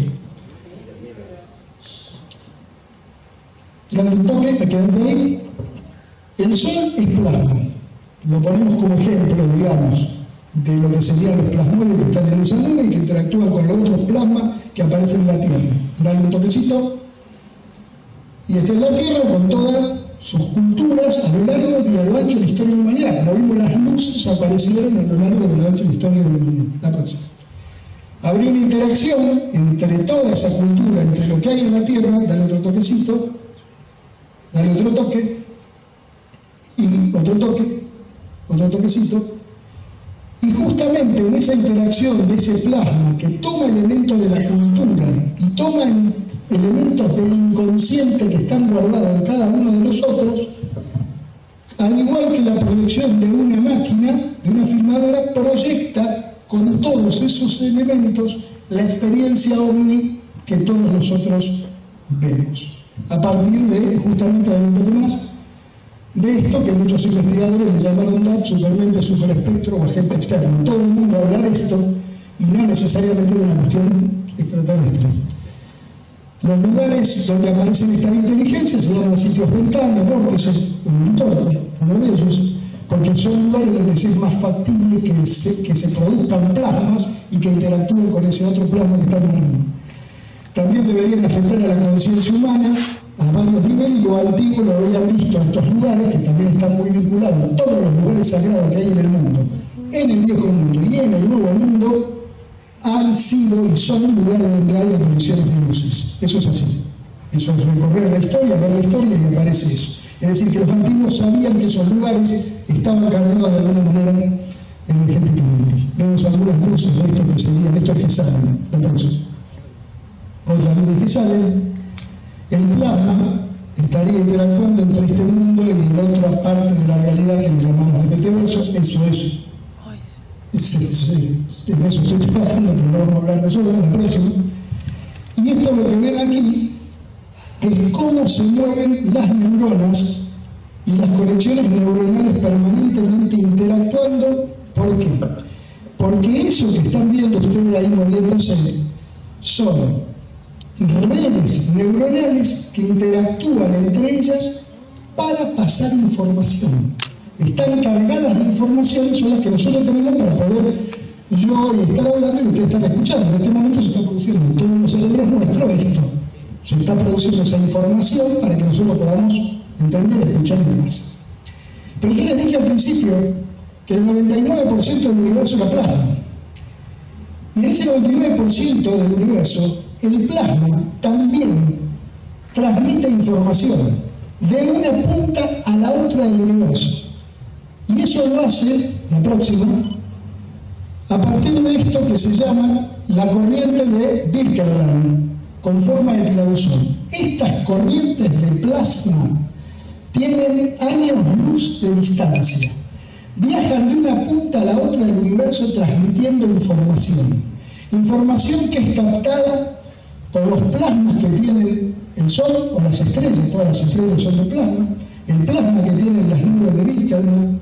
Dale un toque, te quedan de ahí. El Sol es plasma. Lo ponemos como ejemplo, digamos, de lo que serían los plasmoides que están en esa nube y que interactúan con los otros plasmas que aparecen en la Tierra. Dale un toquecito. Y está en la Tierra con todas sus culturas a lo largo y a lo ancho de la historia de la humanidad. Como vimos, las luces aparecieron a lo largo de lo ancho de la historia de la humanidad. La próxima. Habría una interacción entre toda esa cultura, entre lo que hay en la Tierra. Dale otro toquecito. Dale otro toque. Y otro toque. Otro toquecito. Y justamente en esa interacción de ese plasma que toma elementos de la cultura y toma elementos del inconsciente que están guardados en cada uno de nosotros, al igual que la proyección de una máquina, de una filmadora, proyecta con todos esos elementos la experiencia ovni que todos nosotros vemos. A partir de, justamente, de un poco más, de esto que muchos investigadores le llamaron DAT, supermente, superespectro o agente externo. Todo el mundo habla de esto y no necesariamente de una cuestión extraterrestre. Los lugares donde aparecen estas inteligencias se llaman sitios ventanas, vórtices, uno de ellos, porque son lugares donde es más factible que se produzcan plasmas y que interactúen con ese otro plasma que está en el mundo. También deberían afectar a la conciencia humana a varios niveles, y lo antiguo lo habrían visto a estos lugares, que también están muy vinculados a todos los lugares sagrados que hay en el mundo, en el viejo mundo y en el nuevo mundo, han sido y son lugares donde hay apariciones de luces. Eso es así. Eso es recorrer la historia, ver la historia y aparece eso. Es decir, que los antiguos sabían que esos lugares estaban cargados de alguna manera energéticamente. Vemos algunas luces de esto que serían, esto es que salen, la próxima. Otra luz que salen. El plasma estaría interactuando entre este mundo y la otra parte de la realidad que le llamamos el metaverso. Eso es. En eso estoy trabajando, pero no vamos a hablar de eso en la próxima. Y esto lo que ven aquí es cómo se mueven las neuronas y las conexiones neuronales permanentemente interactuando. ¿Por qué? Porque eso que están viendo ustedes ahí moviéndose son redes neuronales que interactúan entre ellas para pasar información. Están cargadas de información, son las que nosotros tenemos para poder yo estar hablando y ustedes están escuchando. En este momento se está produciendo en todos los cerebros nuestros esto. Se está produciendo esa información para que nosotros podamos entender, escuchar y demás. Pero yo les dije al principio que el 99% del universo era plasma. Y en ese 99% del universo, el plasma también transmite información de una punta a la otra del universo. Y eso lo hace, la próxima, a partir de esto que se llama la corriente de Birkeland, con forma de tirabuzón. Estas corrientes de plasma tienen años luz de distancia. Viajan de una punta a la otra del universo transmitiendo información. Información que es captada por los plasmas que tiene el Sol o las estrellas. Todas las estrellas son de plasma. El plasma que tienen las nubes de Birkeland.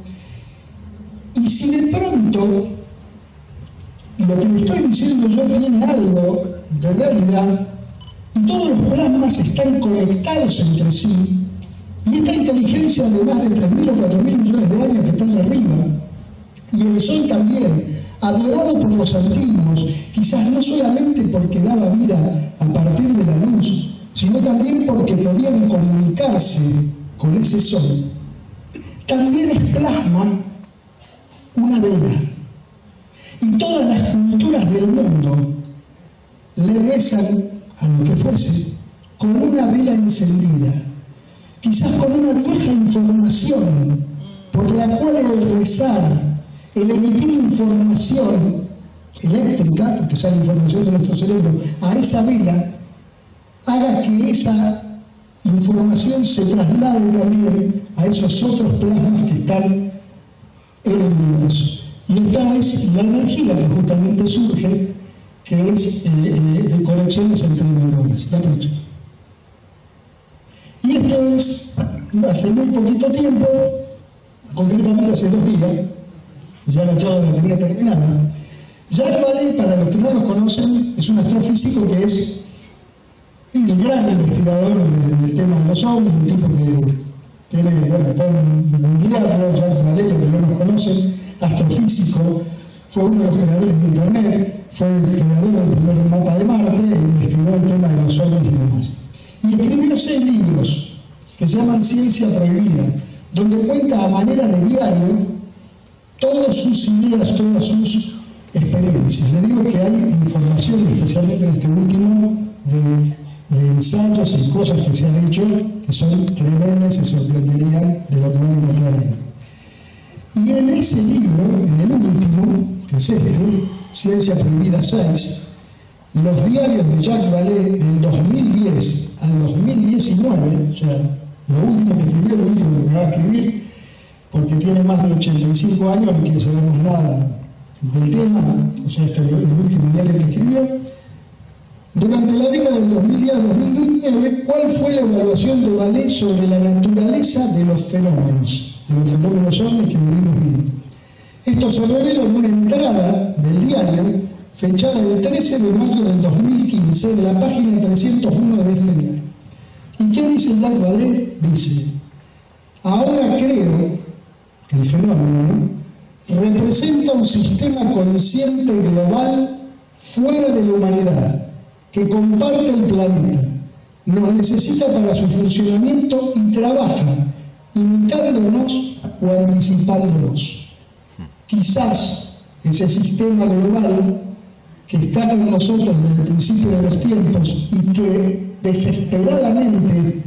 Y si de pronto lo que le estoy diciendo yo tiene algo de realidad, y todos los plasmas están conectados entre sí, y esta inteligencia de más de 3.000 o 4.000 millones de años que está allá arriba, y el Sol también, adorado por los antiguos, quizás no solamente porque daba vida a partir de la luz, sino también porque podían comunicarse con ese Sol, también es plasma una vela. Y todas las culturas del mundo le rezan a lo que fuese con una vela encendida, quizás con una vieja información por la cual el rezar, el emitir información, eléctrica, porque sale información de nuestro cerebro, a esa vela, haga que esa información se traslade también a esos otros plasmas que están en el universo. Y esta es la energía que justamente surge, que es de conexiones entre neuronas. La próxima. Y esto es, hace muy poquito tiempo, concretamente hace 2 días, ya la charla la tenía terminada. Jacques Vallée, para los que no lo conocen, es un astrofísico que es el gran investigador del tema de los ovnis, un tipo que tiene, bueno, pueden googlearlo, Jacques Vallée, los que no lo conocen, astrofísico, fue uno de los creadores de Internet, fue el creador del primer mapa de Marte, e investigó el tema de los ovnis y demás. Y escribió 6 libros que se llaman Ciencia Prohibida, donde cuenta a manera de diario todas sus ideas, todas sus experiencias. Le digo que hay información, especialmente en este último, de ensayos y cosas que se han hecho que son tremendas y se sorprenderían de lo que van a encontrar ahí. Y en ese libro, en el último, que es este, Ciencia Prohibida 6, los diarios de Jacques Vallée del 2010 al 2019, o sea, lo último que escribió, lo último que va a escribir, porque tiene más de 85 años, no quiere saber más nada del tema, o sea, esto es el último diario que escribió. Durante la década del 2010 al 2019, ¿cuál fue la evaluación de Vallée sobre la naturaleza de los fenómenos ovnis que vivimos viendo? Esto se revela en una entrada del diario fechada el 13 de mayo del 2015 de la página 301 de este diario. ¿Y qué dice Jacques Vallée? Dice: ahora creo que el fenómeno representa un sistema consciente global fuera de la humanidad, que comparte el planeta, nos necesita para su funcionamiento y trabaja imitándonos o anticipándonos. Quizás ese sistema global que está con nosotros desde el principio de los tiempos y que desesperadamente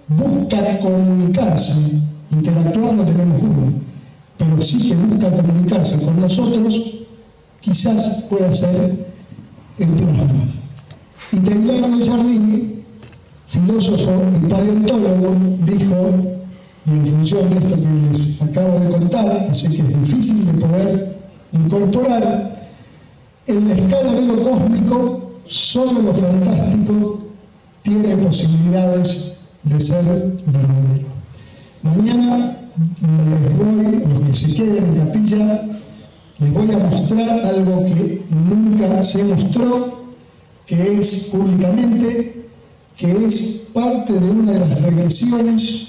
busca comunicarse, interactuar no tenemos duda, pero sí que busca comunicarse con nosotros, quizás pueda ser el plasma. Y Teilhard de Chardin, filósofo y paleontólogo, dijo, y en función de esto que les acabo de contar, así que es difícil de poder incorporar, en la escala de lo cósmico, solo lo fantástico tiene posibilidades de ser verdadero. Mañana les voy, a los que se queden en capilla, les voy a mostrar algo que nunca se mostró, que es públicamente, que es parte de una de las regresiones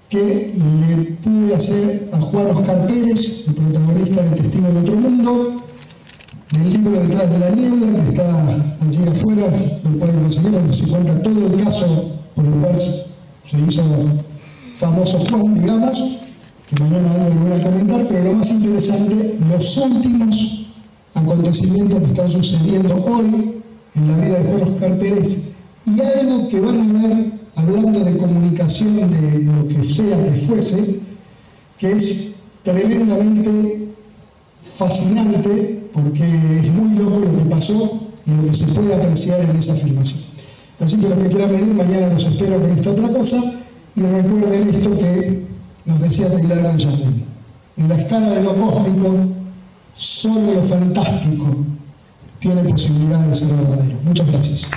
que le pude hacer a Juan Oscar Pérez, el protagonista de Testigos de Otro Mundo, del libro Detrás de la Niebla, que está allí afuera, lo pueden conseguir, donde se cuenta todo el caso por el cual se hizo famoso Juan, digamos, que mañana algo le voy a comentar, pero lo más interesante, los últimos acontecimientos que están sucediendo hoy en la vida de Juan Oscar Pérez, y algo que van a ver, hablando de comunicación de lo que sea que fuese, que es tremendamente fascinante, porque es muy loco lo que pasó y lo que se puede apreciar en esa filmación. Así que los que quieran venir, mañana los espero con esta otra cosa, y recuerden esto que nos decía Teilhard de Chardin: en la escala de lo cósmico, solo lo fantástico tiene posibilidad de ser verdadero. Muchas gracias.